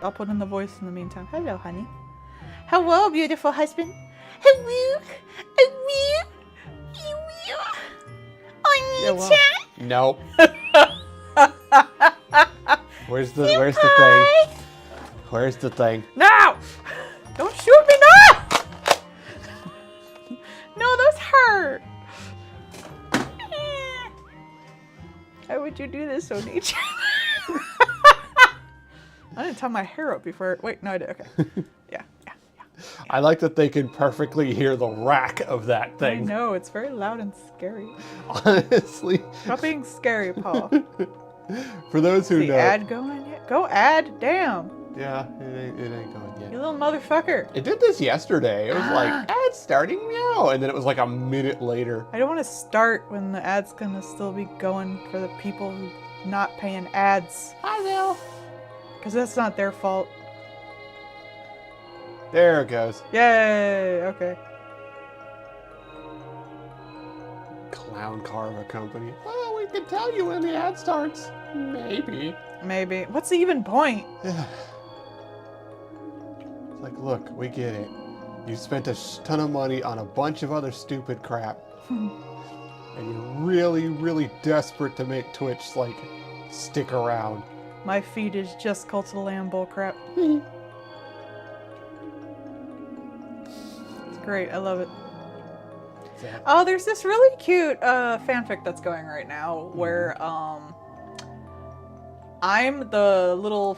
I'll put in the voice in the meantime. Hello, honey. Hello, beautiful husband. Hello. Hello. Hello. Nope. Where's the thing? Where's the thing? No! Don't shoot me, no! No, those hurt. Why would you do this, Onichi? I didn't tie my hair up before. Wait, no, I did. Okay. Yeah. I like that they can perfectly hear the rack of that I thing. know, it's very loud and scary. Honestly. Stop being scary, Paul. For those who Is the know. ad going yet? Go ad, damn. Yeah, it ain't going yet. You little motherfucker. It did this yesterday. It was like, ad's starting now. And then it was like a minute later. I don't want to start when the ad's gonna still be going for the people who not paying ads. I know. Because that's not their fault. There it goes. Yay! Okay. Clown car of a company. Well, we can tell you when the ad starts. Maybe. Maybe. What's the even point? It's like, look, we get it. You spent a ton of money on a bunch of other stupid crap. And you're really, really desperate to make Twitch, like, stick around. My feed is just Cult of the Lamb bullcrap. It's great. I love it. Oh, there's this really cute fanfic that's going right now where I'm the little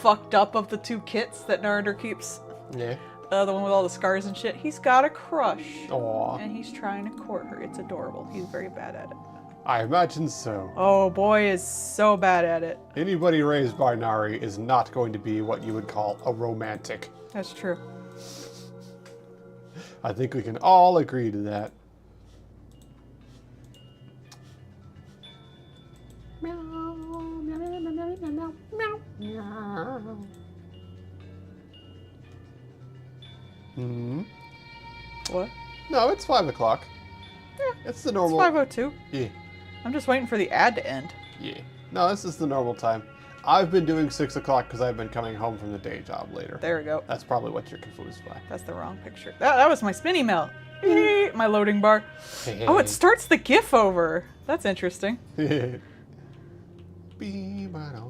fucked up of the two kits that Naruto keeps. Yeah. The one with all the scars and shit. He's got a crush. Aw. And he's trying to court her. It's adorable. He's very bad at it. I imagine so. Oh, boy is so bad at it. Anybody raised by Nari is not going to be what you would call a romantic. That's true. I think we can all agree to that. Hmm. What? No, it's 5 o'clock. Yeah, It's the it's normal. 5:02. Yeah. I'm just waiting for the ad to end. Yeah. No, this is the normal time. I've been doing 6 o'clock because I've been coming home from the day job later. There we go. That's probably what you're confused by. That's the wrong picture. That was my spinny mail. My loading bar. Oh, it starts the GIF over. That's interesting.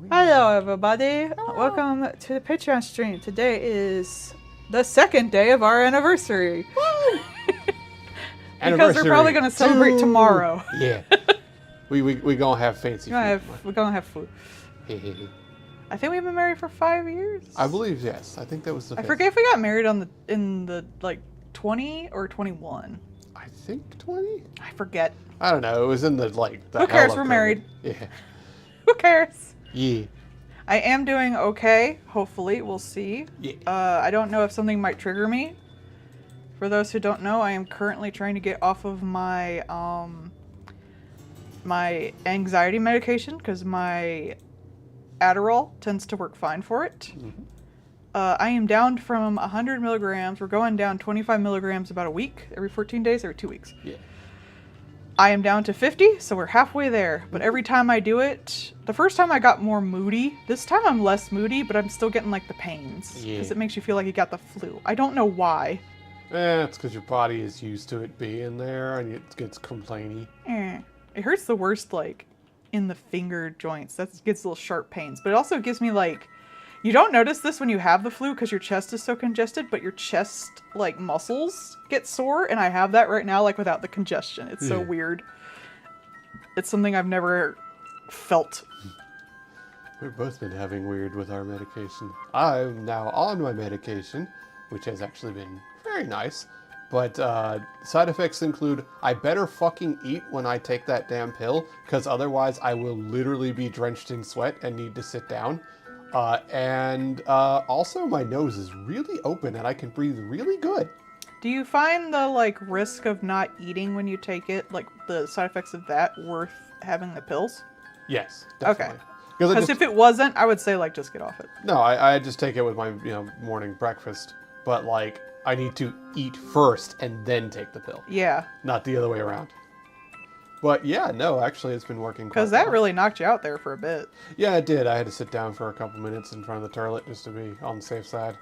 Hello, everybody. Welcome to the Patreon stream. Today is the second day of our anniversary. Because we're probably going to celebrate tomorrow. Yeah. We gonna have fancy food. We're going to have food. I think we've been married for 5 years. I believe, yes. I think that was the I forget if we got married in the like 20 or 21. I think 20? I forget. I don't know. It was in the like the Who cares? hell We're of married. Yeah. Who cares? Yeah. I am doing okay. Hopefully, we'll see. Yeah. I don't know if something might trigger me. For those who don't know, I am currently trying to get off of my my anxiety medication because my Adderall tends to work fine for it. Mm-hmm. I am down from 100 milligrams. We're going down 25 milligrams about a week, every 14 days, every 2 weeks. Yeah. I am down to 50, so we're halfway there. But every time I do it, the first time I got more moody. This time I'm less moody, but I'm still getting like the pains. Yeah. Because it makes you feel like you got the flu. I don't know why. It's because your body is used to it being there and it gets complainy. It hurts the worst, like, in the finger joints. That gets little sharp pains. But it also gives me, like, you don't notice this when you have the flu because your chest is so congested, but your chest, like, muscles get sore. And I have that right now, like, without the congestion. It's so weird. It's something I've never felt. We've both been having weird with our medication. I'm now on my medication, which has actually been very nice. But side effects include, I better fucking eat when I take that damn pill, because otherwise I will literally be drenched in sweat and need to sit down. And also my nose is really open and I can breathe really good. Do you find the, like, risk of not eating when you take it, like, the side effects of that worth having the pills? Yes, definitely. Okay. Because just, if it wasn't, I would say, like, just get off it. No, I just take it with my morning breakfast. But, like, I need to eat first and then take the pill. Yeah. Not the other way around. But yeah, no, actually, it's been working. Because quite that well. really knocked you out there for a bit. Yeah, it did. I had to sit down for a couple minutes in front of the toilet just to be on the safe side.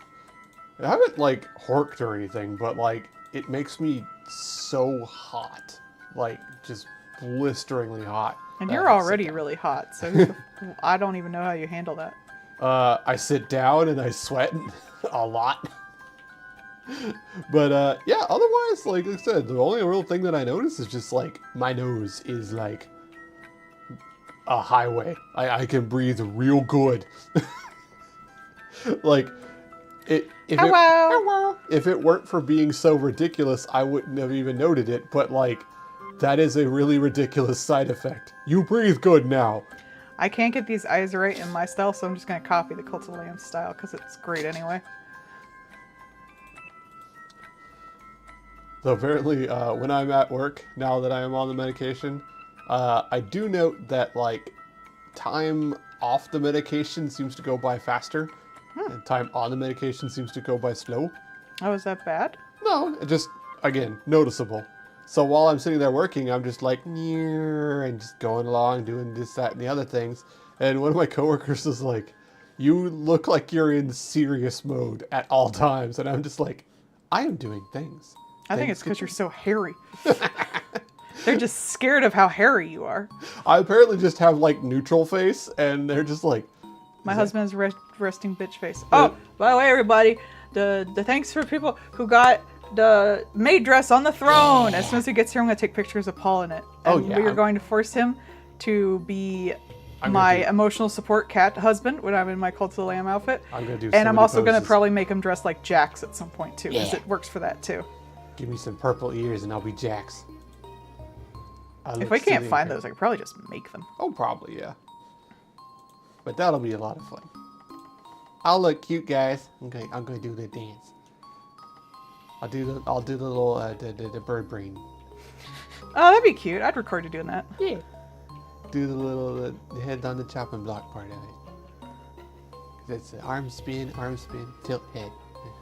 I haven't like horked or anything, but like it makes me so hot, like just blisteringly hot. And that you're I have to sit already down. really hot, so I don't even know how you handle that. I sit down and I sweat a lot. But yeah, otherwise, like I said, the only real thing that I notice is just like my nose is like a highway. I can breathe real good. Like Hello. if it weren't for being so ridiculous, I wouldn't have even noted it. But like, that is a really ridiculous side effect. You breathe good now. I can't get these eyes right in my style, so I'm just going to copy the Cult of the Lamb style because it's great anyway. So apparently, when I'm at work, now that I am on the medication, I do note that like time off the medication seems to go by faster, and time on the medication seems to go by slow. Oh, is that bad? No, it just again noticeable. So while I'm sitting there working, I'm just like and just going along, doing this, that, and the other things. And one of my coworkers is like, "You look like you're in serious mode at all times," and I'm just like, "I am doing things." I think it's because you're so hairy. They're just scared of how hairy you are. I apparently just have like neutral face, and they're just like, My husband has resting bitch face. Oh, by the way, everybody, the thanks for people who got the maid dress on the throne. Yeah. As soon as he gets here, I'm going to take pictures of Paul in it. Oh, And yeah, we are I'm- going to force him to be I'm my gonna do- emotional support cat husband when I'm in my Cult of the Lamb outfit. I'm gonna do. And I'm also going to poses. probably make him dress like Jax at some point, too, because Yeah. it works for that, too. Give me some purple ears, and I'll be Jax. If I can't find those, I could probably just make them. Oh, probably, yeah. But that'll be a lot of fun. I'll look cute, guys. I'm gonna do the dance. I'll do the little the bird brain. Oh, that'd be cute. I'd record you doing that. Yeah. Do the little the head on the chopping block part of it. That's the arm spin, tilt head.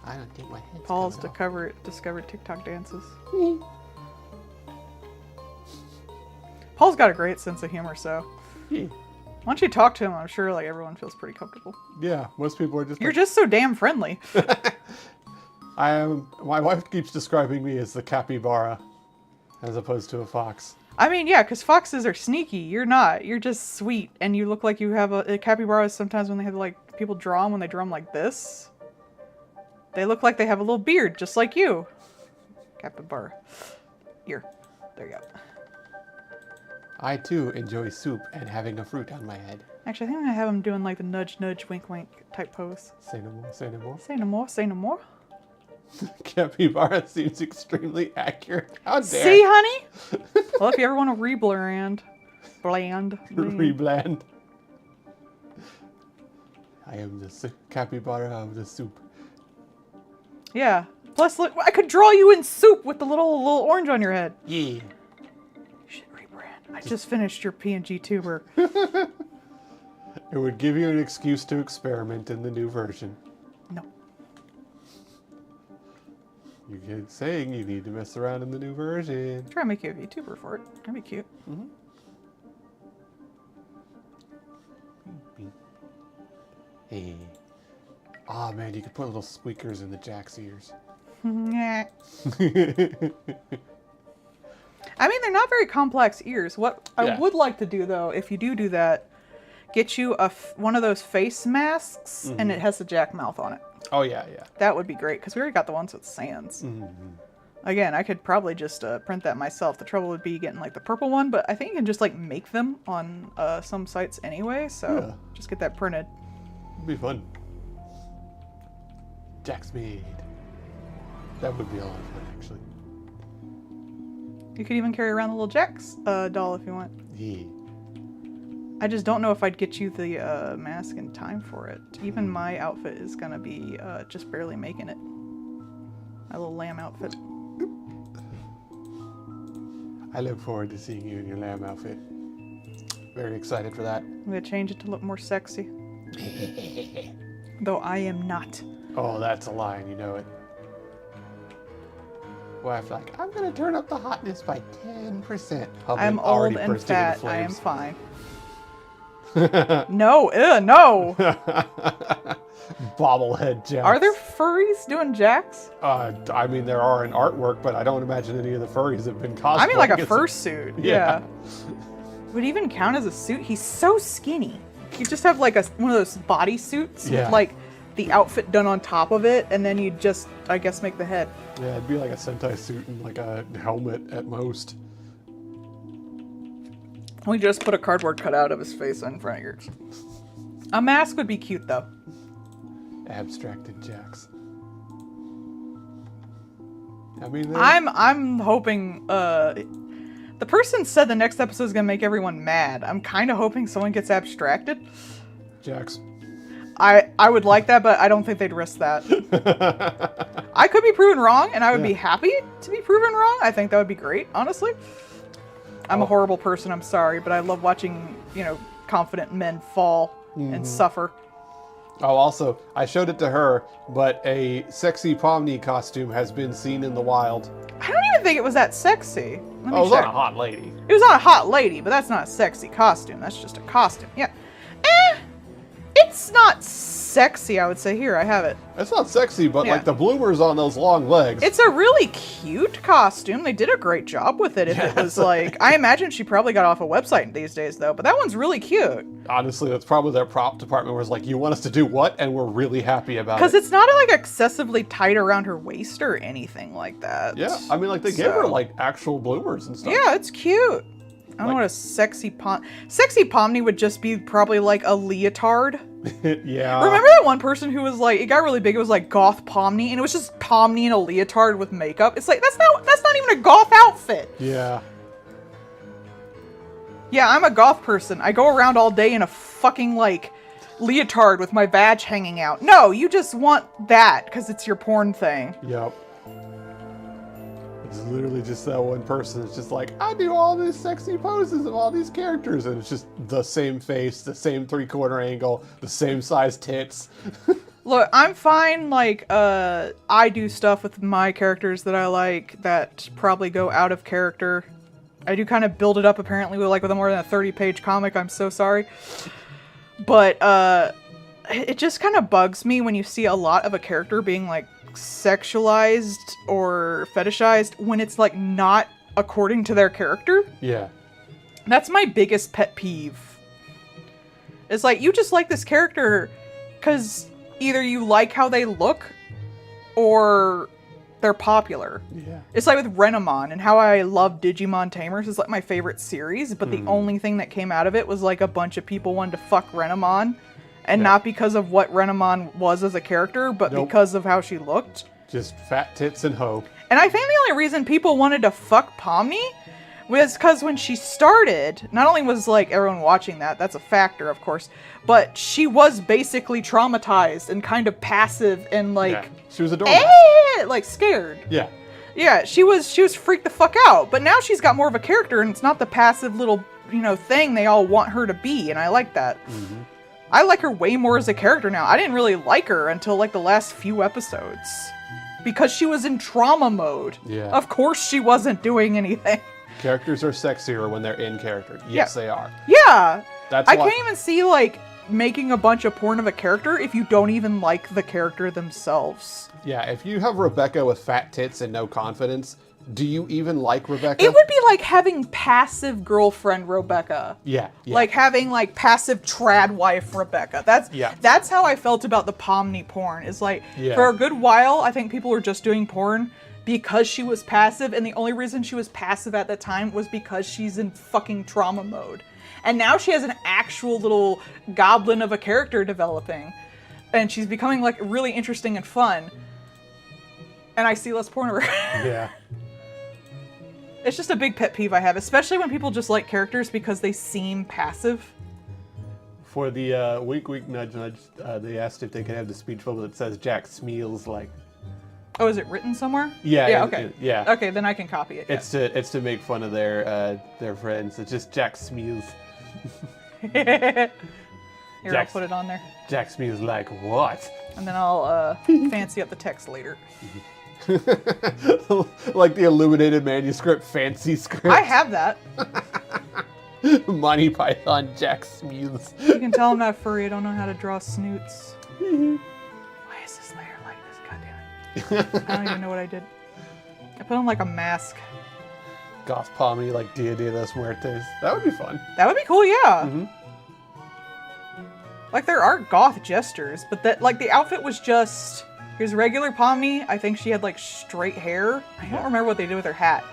I don't think my head's Paul's coming off. discovered TikTok dances. Paul's got a great sense of humor, so Yeah. once you talk to him, I'm sure like everyone feels pretty comfortable. Yeah, most people are just. You're like, just so damn friendly. I am. My wife keeps describing me as the capybara, as opposed to a fox. I mean, yeah, because foxes are sneaky. You're not. You're just sweet, and you look like you have a capybaras. Sometimes when they have like people draw them, when they draw them like this, they look like they have a little beard, just like you. Capybara. Here, there you go. I too enjoy soup and having a fruit on my head. Actually, I think I'm gonna have him doing like the nudge, nudge, wink, wink type pose. Say no more. Say no more. Say no more. Say no more. Capybara seems extremely accurate. How dare See, honey? Well, if you ever want to bland. Rebland. I am the capybara of the soup. Yeah. Plus, look, I could draw you in soup with the little orange on your head. Yeah. You should rebrand. I just finished your PNG tuber. It would give you an excuse to experiment in the new version. No. You keep saying you need to mess around in the new version. Try to make you a VTuber for it. That'd be cute. Hey. Ah, man, you could put little squeakers in the Jack's ears. Yeah. I mean, they're not very complex ears. What I Yeah. would like to do, though, if you do that, get you one of those face masks, and it has the Jack mouth on it. Oh, yeah, yeah. That would be great, because we already got the ones with Sans. Again, I could probably just print that myself. The trouble would be getting, like, the purple one, but I think you can just, like, make them on some sites anyway, so Yeah. just get that printed. It'd be fun. Jack's made. That would be a lot of fun, actually. You could even carry around the little Jack's doll if you want. Yeah. I just don't know if I'd get you the mask in time for it. Even my outfit is gonna be just barely making it. My little lamb outfit. I look forward to seeing you in your lamb outfit. Very excited for that. I'm gonna change it to look more sexy. Though I am not. Oh, that's a lie, and you know it. wife like, I'm gonna turn up the hotness by 10%. I'm already old and bursting into fat. I am flames. fine. No, no. Bobblehead Jax. Are there furries doing Jax? I mean, there are in artwork, but I don't imagine any of the furries have been cosplaying. I mean, like a as fursuit. Yeah. Would it even count as a suit? He's so skinny. You just have like one of those body suits Yeah. with like the outfit done on top of it, and then you just, I guess, make the head. Yeah, it'd be like a Sentai suit and like a helmet at most. We just put a cardboard cutout of his face in front of yours. A mask would be cute, though. Abstracted Jax. I mean, I'm hoping. The person said the next episode is gonna make everyone mad. I'm kind of hoping someone gets abstracted. Jax. I would like that, but I don't think they'd risk that. I could be proven wrong, and I would be happy to be proven wrong. I think that would be great, honestly. I'm a horrible person, I'm sorry, but I love watching, confident men fall and suffer. Oh, also, I showed it to her, but a sexy Pomni costume has been seen in the wild. I don't even think it was that sexy. Let me Oh, it was check. on a hot lady. It was on a hot lady, but that's not a sexy costume. That's just a costume. Yeah. It's not sexy, I would say. Here, I have it. It's not sexy, but Yeah. like the bloomers on those long legs. It's a really cute costume. They did a great job with it. If it was like, I imagine she probably got off a website these days, though. But that one's really cute. Honestly, that's probably their prop department where it's like, you want us to do what? And we're really happy about it. Because it's not like excessively tight around her waist or anything like that. Yeah, I mean, like they gave her like actual bloomers and stuff. Yeah, it's cute. I don't know what a sexy Pomni would just be probably like a leotard. Yeah. Remember that one person who was like, it got really big, it was like goth Pomni, and it was just Pomni in a leotard with makeup. It's like, that's not even a goth outfit. Yeah. Yeah, I'm a goth person. I go around all day in a fucking like leotard with my vag hanging out. No, you just want that because it's your porn thing. Yep. It's literally just that one person. It's just like, I do all these sexy poses of all these characters. And it's just the same face, the same 3/4 angle, the same size tits. Look, I'm fine, like, I do stuff with my characters that I like that probably go out of character. I do kind of build it up, apparently, with a more than a 30-page comic. I'm so sorry. But, it just kind of bugs me when you see a lot of a character being, like, sexualized or fetishized when it's, like, not according to their character. Yeah. That's my biggest pet peeve. It's like, you just like this character because either you like how they look or they're popular. Yeah. It's like with Renamon and how I love Digimon Tamers is like my favorite series, but the only thing that came out of it was like a bunch of people wanted to fuck Renamon. And not because of what Renamon was as a character, but because of how she looked. Just fat tits and hoe. And I think the only reason people wanted to fuck Pomni was because when she started, not only was like everyone watching that's a factor, of course, but she was basically traumatized and kind of passive and like, Yeah. She was a doormat. like scared. Yeah. Yeah, she was freaked the fuck out. But now she's got more of a character, and it's not the passive little thing they all want her to be, and I like that. Mm-hmm. I like her way more as a character now. I didn't really like her until like the last few episodes. Because she was in trauma mode. Yeah. Of course she wasn't doing anything. Characters are sexier when they're in character. Yes, they are. Yeah. That's I why. can't even see like making a bunch of porn of a character if you don't even like the character themselves. Yeah, if you have Rebecca with fat tits and no confidence, do you even like Rebecca? It would be like having passive girlfriend Rebecca. Yeah. Like having like passive trad wife Rebecca. That's how I felt about the Pomni porn. Is like for a good while I think people were just doing porn because she was passive, and the only reason she was passive at that time was because she's in fucking trauma mode. And now she has an actual little goblin of a character developing. And she's becoming like really interesting and fun. And I see less porn of her. Yeah. It's just a big pet peeve I have, especially when people just like characters because they seem passive. For the wink nudge nudge, they asked if they could have the speech bubble that says Jack Smeals like. Oh, is it written somewhere? Yeah. Yeah, okay. Yeah. Okay, then I can copy it. It's to make fun of their friends. It's just Jack Smeals. Here, I'll put it on there. Jack Smeals like what? And then I'll fancy up the text later. Like the illuminated manuscript, fancy script. I have that. Monty Python Jack Smooths. You can tell I'm not furry. I don't know how to draw snoots. Why is this layer like this? God damn it. I don't even know what I did. I put on like a mask. Goth Pommy, like Dia de los Muertes. That would be fun. That would be cool, yeah. Mm-hmm. Like there are goth jesters, but that like the outfit was just here's regular Pomni. I think she had like straight hair. I don't remember what they did with her hat.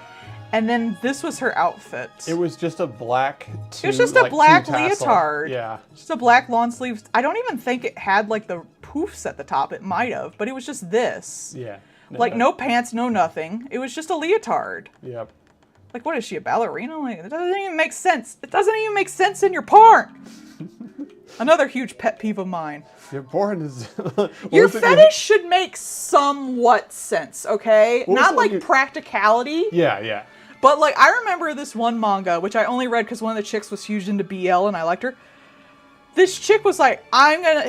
And then this was her outfit. It was just a black It was just a black two-tassel. leotard. Yeah. Just a black lawn sleeves. I don't even think it had like the poofs at the top. It might have, but it was just this. Yeah. Like no pants, no nothing. It was just a leotard. Yep. Like what is she, a ballerina? Like it doesn't even make sense. It doesn't even make sense in your porn. Another huge pet peeve of mine. Your porn is... Your fetish should make somewhat sense, okay? Not like practicality. Yeah, yeah. But like I remember this one manga, which I only read because one of the chicks was huge into BL and I liked her. This chick was like,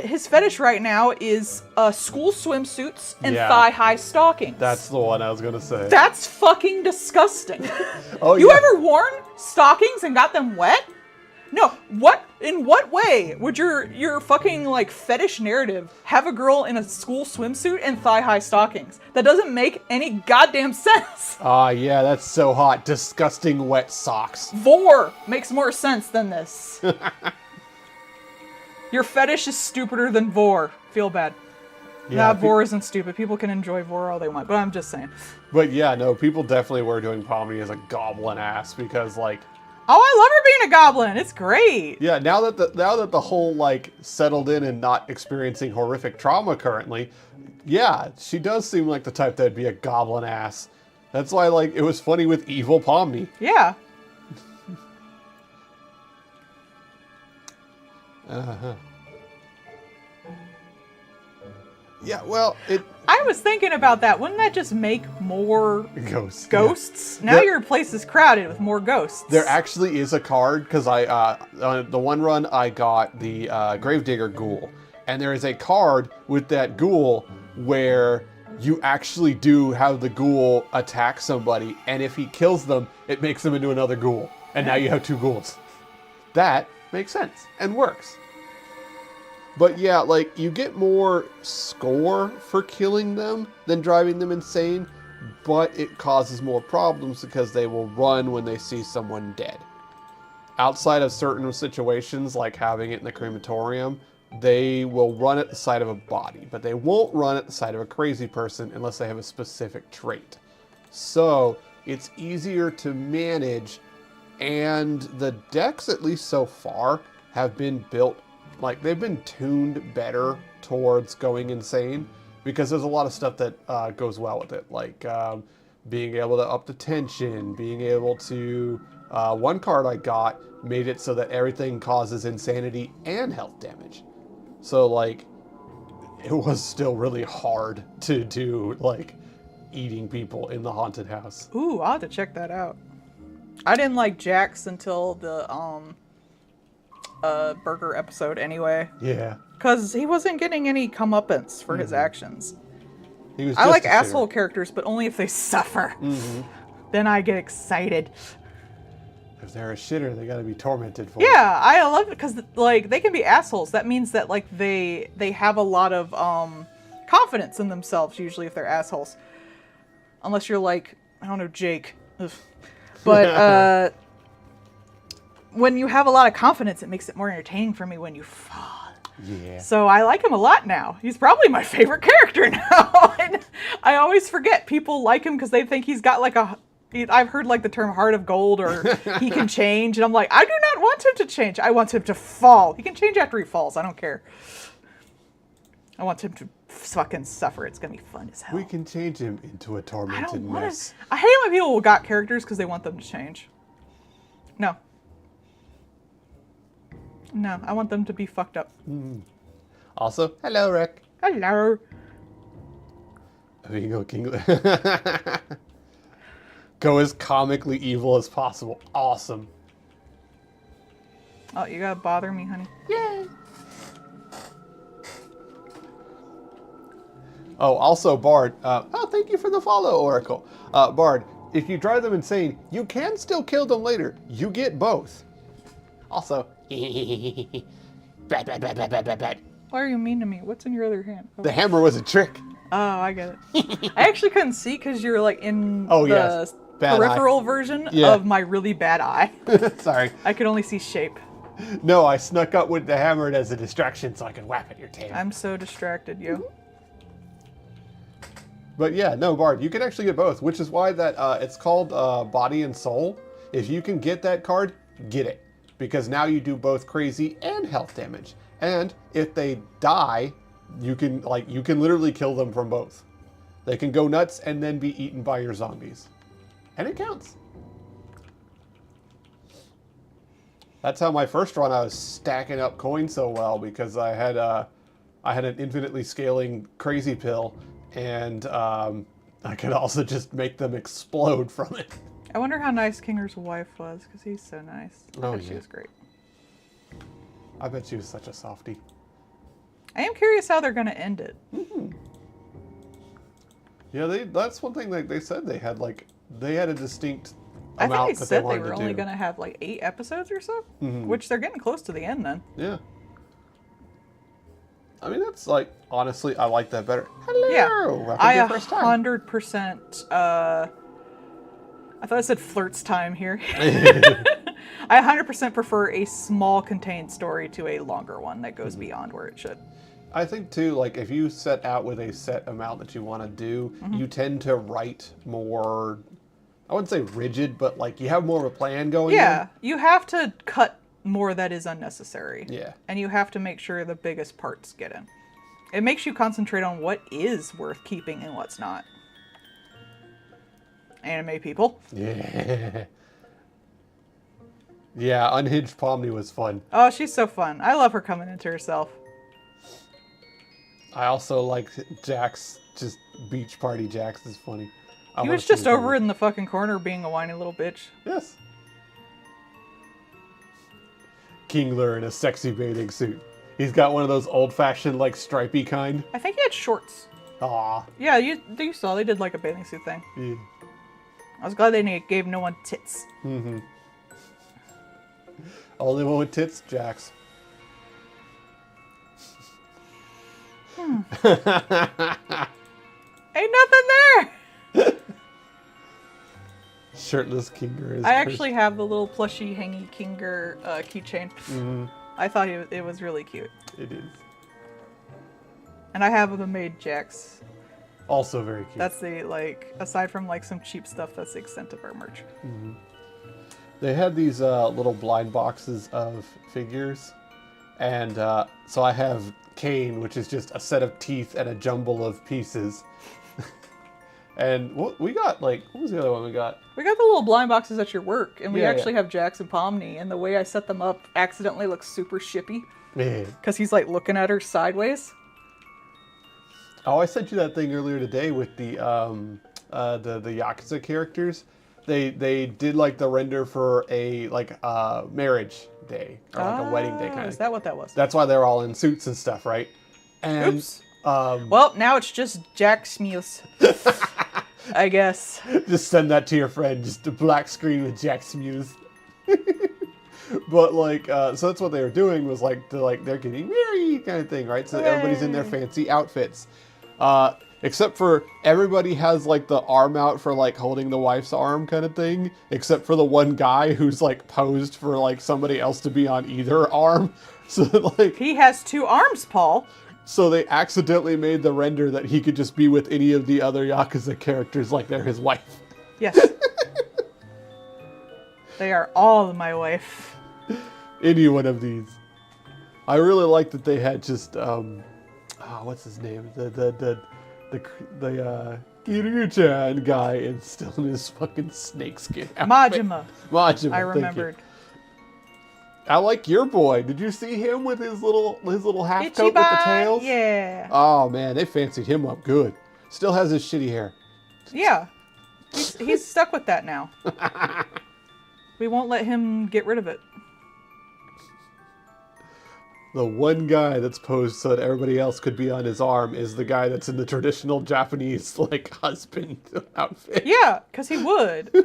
his fetish right now is school swimsuits and thigh-high stockings. That's the one I was gonna say. That's fucking disgusting. Oh, You ever worn stockings and got them wet? No, in what way would your fucking like fetish narrative have a girl in a school swimsuit and thigh-high stockings? That doesn't make any goddamn sense. Yeah, that's so hot. Disgusting wet socks. Vor makes more sense than this. Your fetish is stupider than Vor. Feel bad. Yeah, Vor isn't stupid. People can enjoy Vor all they want, but I'm just saying. But yeah, no, people definitely were doing Pomni as a goblin ass because like... Oh, I love her being a goblin. It's great. Yeah, now that the whole like settled in and not experiencing horrific trauma currently, yeah, she does seem like the type that'd be a goblin ass. That's why like it was funny with evil Pomni. Yeah. Uh-huh. Yeah, well, I was thinking about that. Wouldn't that just make more ghosts? Yeah. Now your place is crowded with more ghosts. There actually is a card, because the one run I got the Gravedigger Ghoul, and there is a card with that ghoul where you actually do have the ghoul attack somebody, and if he kills them, it makes them into another ghoul, and now you have two ghouls. That makes sense and works. But yeah, like, you get more score for killing them than driving them insane, but it causes more problems because they will run when they see someone dead. Outside of certain situations, like having it in the crematorium, they will run at the sight of a body, but they won't run at the sight of a crazy person unless they have a specific trait. So, it's easier to manage, and the decks, at least so far, have been built like they've been tuned better towards going insane because there's a lot of stuff that goes well with it, like being able to up the tension, being able to one card I got made it so that everything causes insanity and health damage. So like it was still really hard to do like eating people in the haunted house. Ooh, I'll have to check that out. I didn't like Jax until the Burger episode anyway. Yeah. Because he wasn't getting any comeuppance for his actions. He was I like asshole characters, but only if they suffer. Mm-hmm. Then I get excited. If they're a shitter, they gotta be tormented for it. Yeah, I love it because like they can be assholes. That means that like they have a lot of confidence in themselves usually if they're assholes. Unless you're like, I don't know, Jake. Ugh. But when you have a lot of confidence, it makes it more entertaining for me when you fall. Yeah. So I like him a lot now. He's probably my favorite character now. And I always forget people like him because they think he's got like I've heard like the term heart of gold or he can change. And I'm like, I do not want him to change. I want him to fall. He can change after he falls. I don't care. I want him to fucking suffer. It's going to be fun as hell. We can change him into a tormented mess. I hate when people got characters because they want them to change. No. No, I want them to be fucked up. Also, hello, Rick. Hello. Amigo Kingler. Go as comically evil as possible. Awesome. Oh, you gotta bother me, honey. Yay. Oh, also, Bard. Thank you for the follow, Oracle. Bard, if you drive them insane, you can still kill them later. You get both. Also, bad, bad, bad, bad, bad, bad, bad. Why are you mean to me? What's in your other hand? Oh, The hammer was a trick. I get it. I actually couldn't see because you're like in Oh, the yes. Bad peripheral eye. version Yeah. of my really bad eye. Sorry. I could only see shape. No, I snuck up with the hammer as a distraction so I could whap at your tail. I'm so distracted, yo. But yeah, no, Bard, you can actually get both, which is why that it's called Body and Soul. If you can get that card, get it. Because now you do both crazy and health damage. And if they die, you can literally kill them from both. They can go nuts and then be eaten by your zombies. And it counts. That's how my first run I was stacking up coins so well, because I had an infinitely scaling crazy pill, and I could also just make them explode from it. I wonder how nice Kinger's wife was, because he's so nice. Oh, She yeah. was great. I bet she was such a softie. I am curious how they're going to end it. Yeah, that's one thing that they said they had a distinct I amount think they that said they wanted were to only do. going to have like 8 episodes or so, Mhm. which they're getting close to the end then. Yeah. I mean, that's like, honestly, I like that better. Hello! Yeah. Welcome to I your first time. 100%, I thought I said flirts time here. I 100% prefer a small contained story to a longer one that goes beyond where it should. I think too, like if you set out with a set amount that you want to do, you tend to write more, I wouldn't say rigid, but like you have more of a plan going Yeah, you have to cut more that is unnecessary. Yeah. And you have to make sure the biggest parts get in. It makes you concentrate on what is worth keeping and what's not. Anime people. Yeah. Yeah, Unhinged Pomni was fun. Oh, she's so fun. I love her coming into herself. I also liked Jax, just beach party Jax is funny. He was just over in the fucking corner being a whiny little bitch. Yes. Kingler in a sexy bathing suit. He's got one of those old-fashioned, like, stripy kind. I think he had shorts. Aw. Yeah, you saw they did like a bathing suit thing. Yeah. I was glad they gave no one tits. Mm-hmm. Only one with tits, Jax. Ain't nothing there! Shirtless Kinger is I actually have the little plushy hangy Kinger keychain. Mm-hmm. I thought it was really cute. It is. And I have the maid Jax. Also very cute. That's the, like, aside from like some cheap stuff, that's the extent of our merch. Mm-hmm. They had these little blind boxes of figures. And so I have Kane, which is just a set of teeth and a jumble of pieces. And what we got, like, what was the other one we got? We got the little blind boxes at your work, and we Yeah, actually yeah. have Jax and Pomni, and the way I set them up accidentally looks super shippy. Man. Because he's like looking at her sideways. Oh, I sent you that thing earlier today with the Yakuza characters. They did like the render for a marriage day or like a wedding day kind of. Is that what that was? That's why they're all in suits and stuff, right? And Oops. Well, now it's just Jax Muse. I guess. just send that to your friend, just a black screen with Jack's Muse. But like, so that's what they were doing was like they're getting married kind of thing, right? So everybody's in their fancy outfits. Except for everybody has like the arm out for like holding the wife's arm kind of thing, except for the one guy who's like posed for like somebody else to be on either arm. So like He has 2 arms, Paul. so they accidentally made the render that he could just be with any of the other Yakuza characters like they're his wife. Yes. They are all my wife. Any one of these. I really like that they had just what's his name? The Kiryu-chan guy and still in his fucking snakeskin outfit. Majima. Majima. I thank you. remembered. I like your boy. Did you see him with his little half coat with the Ichiban, tails? yeah. Oh man, they fancied him up good. Still has his shitty hair. Yeah. He's stuck with that now. We won't let him get rid of it. The one guy that's posed so that everybody else could be on his arm is the guy that's in the traditional Japanese, like, husband outfit. Yeah, because he would.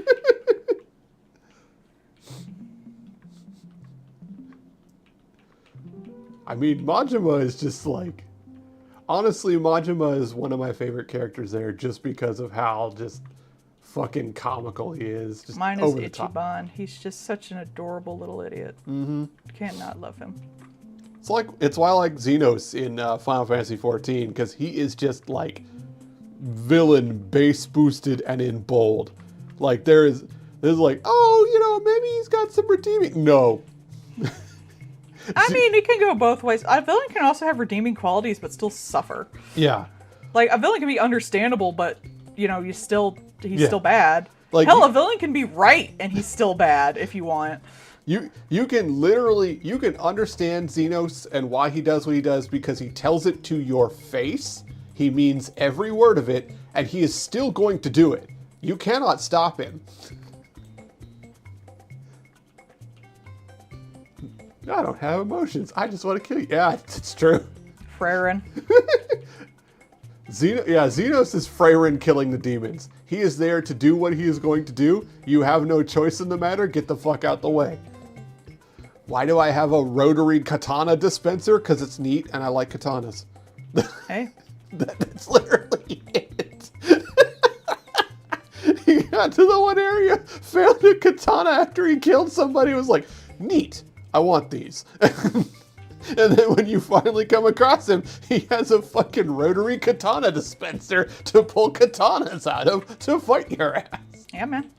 I mean, Majima is just like... Honestly, Majima is one of my favorite characters there just because of how just fucking comical he is. Just Mine is over the top. Ichiban. He's just such an adorable little idiot. Mm-hmm. Can't not love him. It's why I like Xenos in Final Fantasy XIV, because he is just like villain base boosted and in bold. Like there's like, oh, you know, maybe he's got some redeeming. No. I mean, it can go both ways. A villain can also have redeeming qualities, but still suffer. Yeah. Like a villain can be understandable, but you know, he's still bad. Like, hell, a villain can be right and he's still bad if you want. You can understand Xenos and why he does what he does because he tells it to your face. He means every word of it, and he is still going to do it. You cannot stop him. I don't have emotions. I just want to kill you. Yeah, it's true. Freyrin. Xenos is Freyrin killing the demons. He is there to do what he is going to do. You have no choice in the matter. Get the fuck out the way. Why do I have a rotary katana dispenser? Because it's neat and I like katanas. Hey. That's literally it. He got to the one area, found a katana after he killed somebody, was like, neat, I want these. And then when you finally come across him, he has a fucking rotary katana dispenser to pull katanas out of to fight your ass. Yeah, man.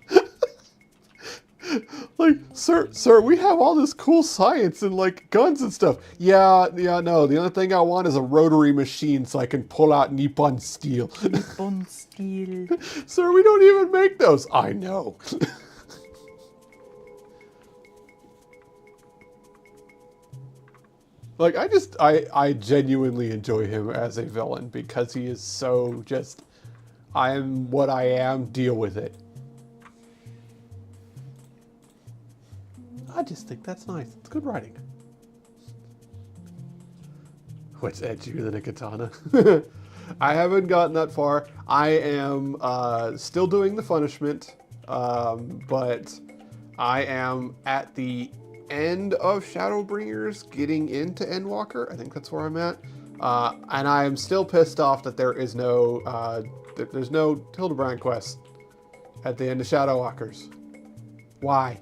Like, sir, we have all this cool science and like guns and stuff. Yeah, no. The only thing I want is a rotary machine so I can pull out Nippon Steel. Nippon Steel. Sir, we don't even make those. I know. Like, I genuinely enjoy him as a villain because he is so just, I am what I am, deal with it. I just think that's nice. It's good writing. What's edgier than a katana? I haven't gotten that far. I am still doing the punishment, but I am at the end of Shadowbringers, getting into Endwalker. I think that's where I'm at. And I am still pissed off that there is no there's no Hildebrand quest at the end of Shadowwalkers. Why?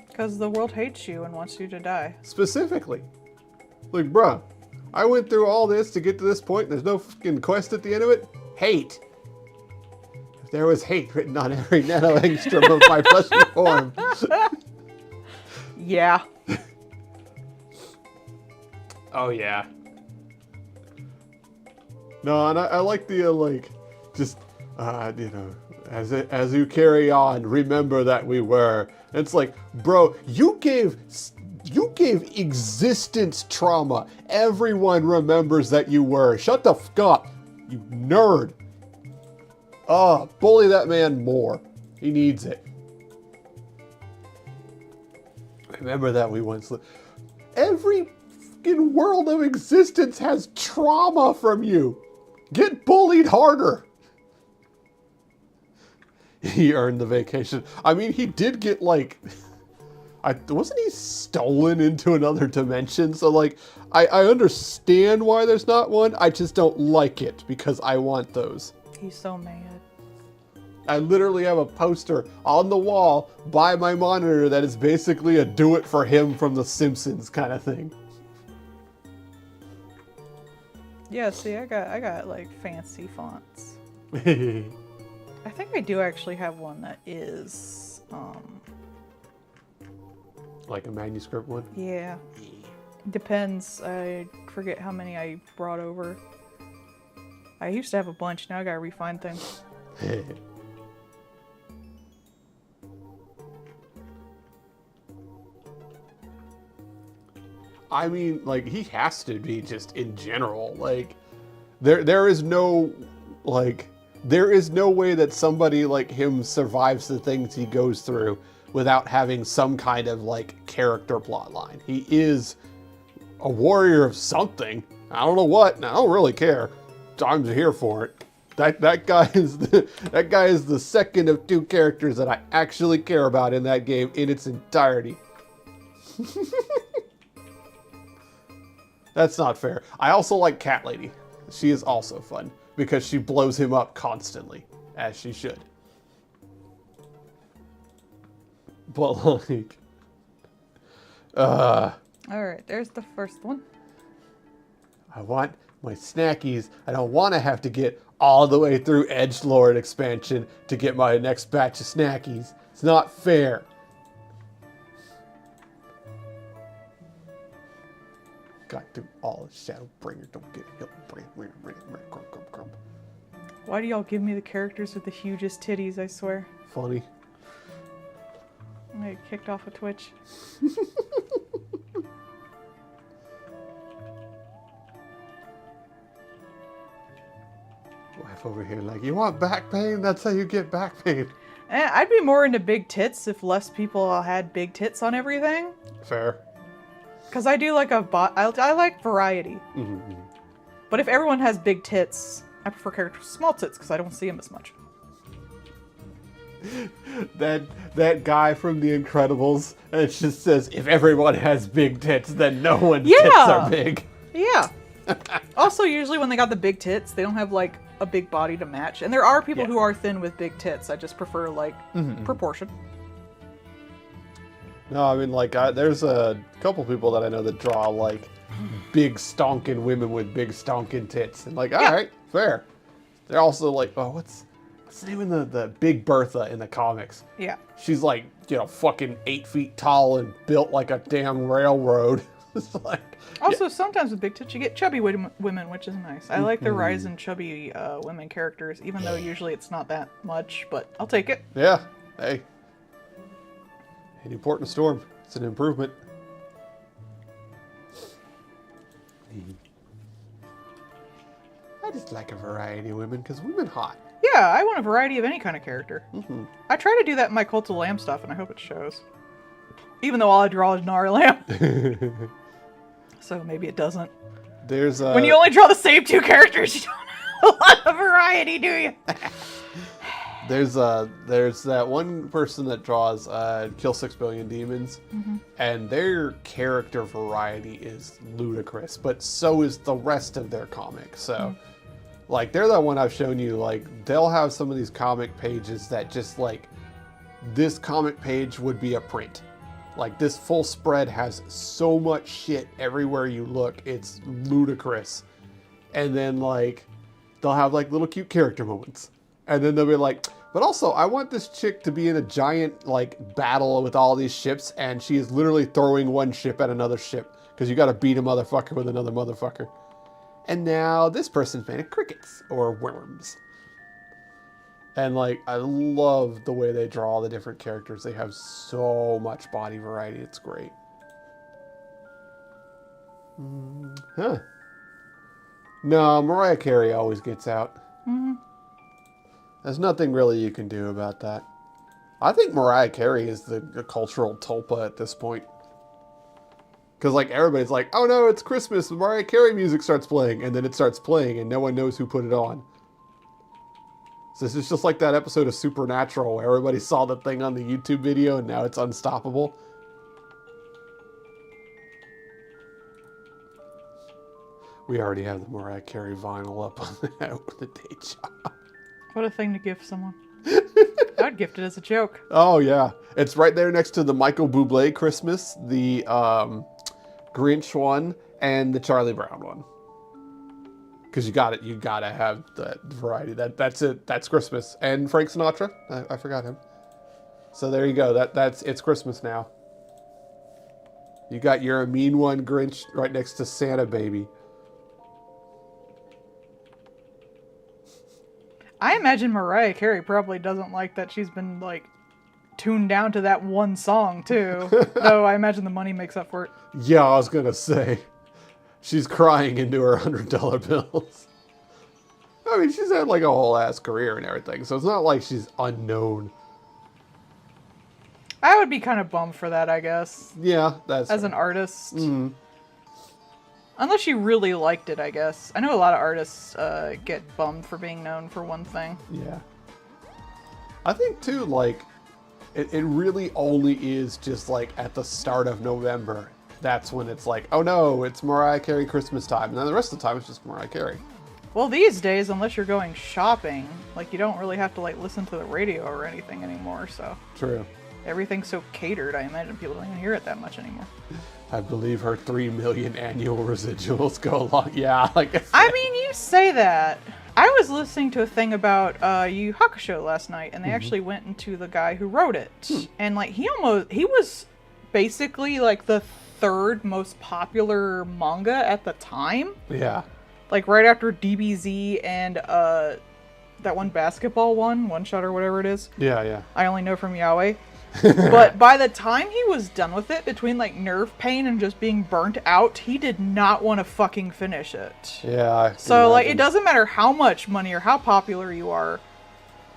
Because the world hates you and wants you to die. Specifically. Like, bruh, I went through all this to get to this point and there's no fucking quest at the end of it? Hate. If there was hate written on every nanoangstrom of my fleshy form. Yeah. Oh, yeah. No, and I like the, as you carry on, remember that we were. It's like, bro, you gave existence trauma. Everyone remembers that you were. Shut the fuck up, you nerd. Bully that man more. He needs it. Remember that we once lived. Every fucking world of existence has trauma from you. Get bullied harder. He earned the vacation. I mean, he did get wasn't he stolen into another dimension? So I understand why there's not one. I just don't like it because I want those. He's so mad. I literally have a poster on the wall by my monitor that is basically a do it for him from The Simpsons kind of thing. Yeah, see, I got fancy fonts. I think I do actually have one that is like a manuscript one? Yeah. Depends. I forget how many I brought over. I used to have a bunch, now I gotta refine things. I mean, he has to be just in general. There is no way that somebody like him survives the things he goes through without having some kind of character plot line. He is a warrior of something. I don't know what, and I don't really care. I'm here for it. That guy is the second of two characters that I actually care about in that game in its entirety. That's not fair. I also like Cat Lady. She is also fun because she blows him up constantly, as she should. But like, All right, there's the first one. I want my snackies. I don't want to have to get all the way through Edgelord expansion to get my next batch of snackies. It's not fair. Got through all of Shadowbringer. Don't get it. Crump. Why do y'all give me the characters with the hugest titties, I swear? Funny. I'm gonna get kicked off of Twitch. Wife over here like, you want back pain? That's how you get back pain. I'd be more into big tits if less people had big tits on everything. Fair. Because I do like I like variety. Mm-hmm. But if everyone has big tits, I prefer characters with small tits because I don't see them as much. That guy from The Incredibles, and it just says, if everyone has big tits, then no one's tits are big. Yeah. Also, usually when they got the big tits, they don't have like a big body to match. And there are people who are thin with big tits. I just prefer like proportion. No, I mean, like, there's a couple people that I know that draw, like, big stonking women with big stonking tits. And, like, all right, fair. They're also, like, oh, what's the name of the Big Bertha in the comics? Yeah. She's, like, you know, fucking 8 feet tall and built like a damn railroad. It's like... Also, sometimes with big tits, you get chubby women, which is nice. I like the rise in chubby women characters, even though usually it's not that much, but I'll take it. Yeah, hey. An important storm. It's an improvement. I just like a variety of women because women hot. Yeah, I want a variety of any kind of character. I try to do that in my Cult of Lamb stuff, and I hope it shows. Even though all I draw is Nara Lamb. So maybe it doesn't. There's when you only draw the same two characters, you don't have a lot of variety, do you? There's that one person that draws Kill 6 Billion Demons, and their character variety is ludicrous, but so is the rest of their comic. So, like, they're the one I've shown you. Like, they'll have some of these comic pages that just, like, this comic page would be a print. Like, this full spread has so much shit everywhere you look. It's ludicrous. And then, like, they'll have, like, little cute character moments. And then they'll be like, but also, I want this chick to be in a giant, like, battle with all these ships, and she is literally throwing one ship at another ship, because you gotta beat a motherfucker with another motherfucker. And now this person's made of crickets, or worms. And, like, I love the way they draw all the different characters. They have so much body variety. It's great. Huh. No, Mariah Carey always gets out. There's nothing really you can do about that. I think Mariah Carey is the cultural tulpa at this point. Because, like, everybody's like, oh no, it's Christmas, Mariah Carey music starts playing, and then it starts playing, and no one knows who put it on. So this is just like that episode of Supernatural where everybody saw the thing on the YouTube video, and now it's unstoppable. We already have the Mariah Carey vinyl up on the day job. What a thing to gift someone. I'd gift it as a joke. Oh, yeah. It's right there next to the Michael Bublé Christmas, the Grinch one, and the Charlie Brown one. Because you gotta have that variety. That's it. That's Christmas. And Frank Sinatra. I forgot him. So there you go. It's Christmas now. You got your mean one Grinch right next to Santa Baby. I imagine Mariah Carey probably doesn't like that she's been, like, tuned down to that one song, too. Though I imagine the money makes up for it. Yeah, I was going to say. She's crying into her $100 bills. I mean, she's had, like, a whole-ass career and everything, so it's not like she's unknown. I would be kind of bummed for that, I guess. Yeah, that's... As an artist. Unless you really liked it, I guess. I know a lot of artists get bummed for being known for one thing. Yeah. I think, too, like, it really only is just, like, at the start of November. That's when it's like, oh no, it's Mariah Carey Christmas time. And then the rest of the time, it's just Mariah Carey. Well, these days, unless you're going shopping, like, you don't really have to, like, listen to the radio or anything anymore, so. True. Everything's so catered, I imagine people don't even hear it that much anymore. I believe her 3 million annual residuals go along. Yeah, like I mean, you say that. I was listening to a thing about Yu Hakusho last night, and they actually went into the guy who wrote it. And, like, he was basically, like, the third most popular manga at the time. Yeah. Like, right after DBZ and that one basketball one shot or whatever it is. Yeah, yeah. I only know from Yaoi. But by the time he was done with it, between like nerve pain and just being burnt out, he did not want to fucking finish it. Yeah. I can So like, imagine. it doesn't matter how much money or how popular you are.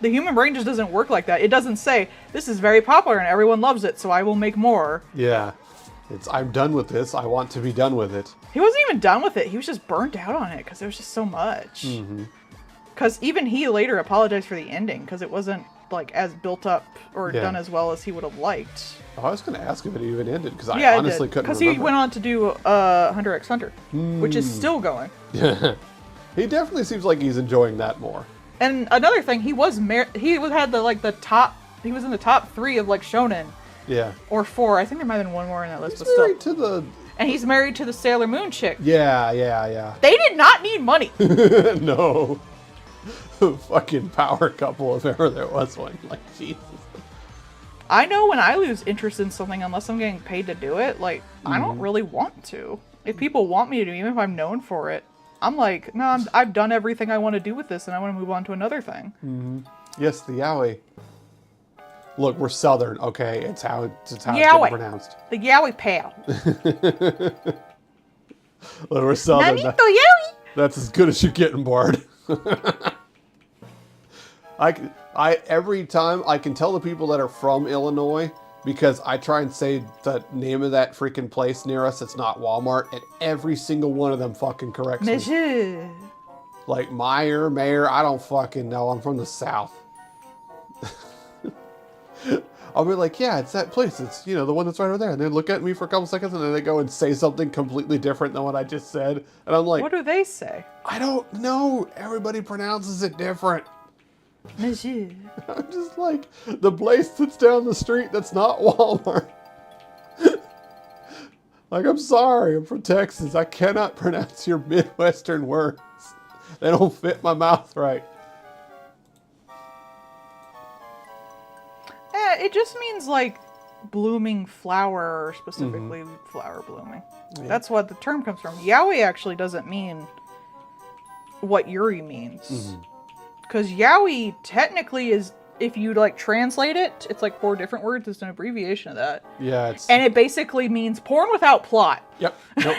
The human brain just doesn't work like that. It doesn't say, this is very popular and everyone loves it, so I will make more. Yeah. I'm done with this. I want to be done with it. He wasn't even done with it. He was just burnt out on it because there was just so much. Because even he later apologized for the ending because it wasn't like as built up or Yeah. done as well as he would have liked. Oh, I was going to ask if it even ended because I Yeah, honestly it did. couldn't Because remember. he went on to do Hunter x Hunter, which is still going. He definitely seems like he's enjoying that more. And another thing, he was had the top. He was in the top 3 of like shonen Yeah. or 4. I think there might have been one more in that list, He's but still. married to the... And he's married to the Sailor Moon chick. Yeah. They did not need money. No. Fucking power couple, if ever there was one. Like, Jesus. I know when I lose interest in something, unless I'm getting paid to do it, like, I don't really want to. If people want me to, even if I'm known for it, I'm like, no, I've done everything I want to do with this, and I want to move on to another thing. Yes, the yaoi. Look, we're Southern, okay? It's how it's Yaoi. getting pronounced. The Yaoi Pal. Look, we're Southern. Nanito Yaoi! That's as good as you're getting, Bard. Every time I can tell the people that are from Illinois because I try and say the name of that freaking place near us. It's not Walmart, and every single one of them fucking corrects me. Monsieur. Like Mayor, I don't fucking know. I'm from the South. I'll be like, yeah, it's that place. It's, the one that's right over there. And they look at me for a couple seconds and then they go and say something completely different than what I just said. And I'm like, What do they say? I don't know. Everybody pronounces it different. Monsieur. I'm just like, the place that's down the street that's not Walmart. Like, I'm sorry, I'm from Texas. I cannot pronounce your Midwestern words. They don't fit my mouth right. It just means like blooming flower, or specifically flower blooming. Yeah. That's what the term comes from. Yaoi actually doesn't mean what Yuri means. Because Yaoi technically is, if you like translate it, it's like 4 different words. It's an abbreviation of that. Yeah, it's... And it basically means porn without plot. Yep. Nope.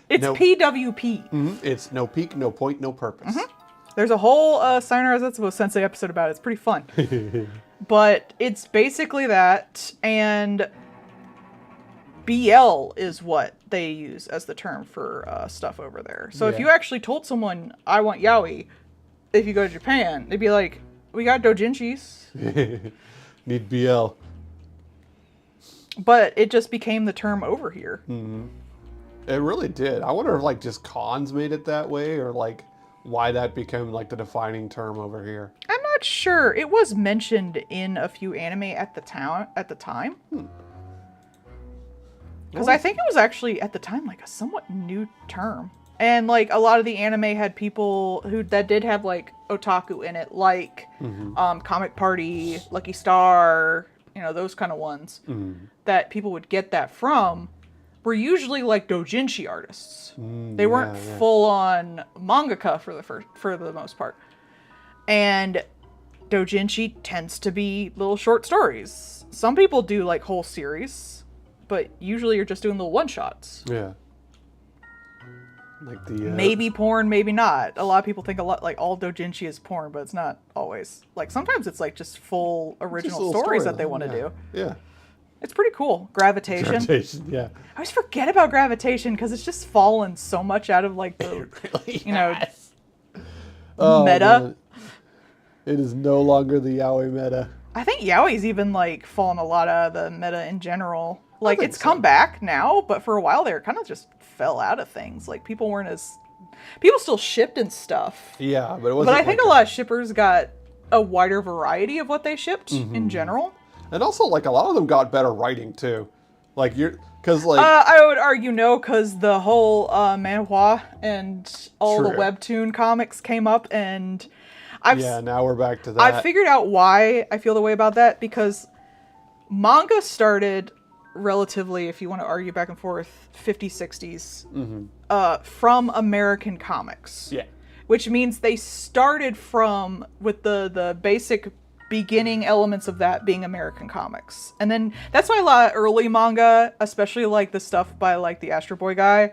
It's Nope. PWP. It's no peak, no point, no purpose. There's a whole Sayonara Zetsubo Sensei episode about it. It's pretty fun. But it's basically that, and BL is what they use as the term for stuff over there. So if Yeah. you actually told someone, I want yaoi, if you go to Japan, they'd be like, we got doujinshis. Need BL. But it just became the term over here. It really did. I wonder if like just cons made it that way, or like why that became like the defining term over here. I'm not sure. It was mentioned in a few anime at the time. Because I think it was actually at the time like a somewhat new term. And like a lot of the anime had people that did have like otaku in it, like Comic Party, Lucky Star, those kind of ones that people would get that from were usually like doujinshi artists. They weren't yeah. full on mangaka for the most part. And doujinshi tends to be little short stories. Some people do like whole series, but usually you're just doing little one shots. Yeah. Like the Maybe porn, maybe not. A lot of people think like all doujinshi is porn, but it's not always. Like sometimes it's like just full original little stories that storyline, they want to yeah. do. Yeah. It's pretty cool. Gravitation. Gravitation, yeah. I always forget about gravitation because it's just fallen so much out of like the, Really you know, has. Oh, meta. man. It is no longer the yaoi meta. I think yaoi's even like fallen a lot out of the meta in general. Like think it's so. come back now, but for a while there, it kind of just fell out of things. Like people still shipped and stuff. Yeah, but it wasn't. But I think a lot of shippers got a wider variety of what they shipped in general. And also, like, a lot of them got better writing, too. Like, because, like... I would argue no, because the whole manhwa and all the True. webtoon comics came up, and yeah, now we're back to that. I've figured out why I feel the way about that, because manga started relatively, if you want to argue back and forth, 50s, 60s, from American comics. Yeah. Which means they started with the basic beginning elements of that being American comics. And then that's why a lot of early manga, especially like the stuff by like the Astro Boy guy,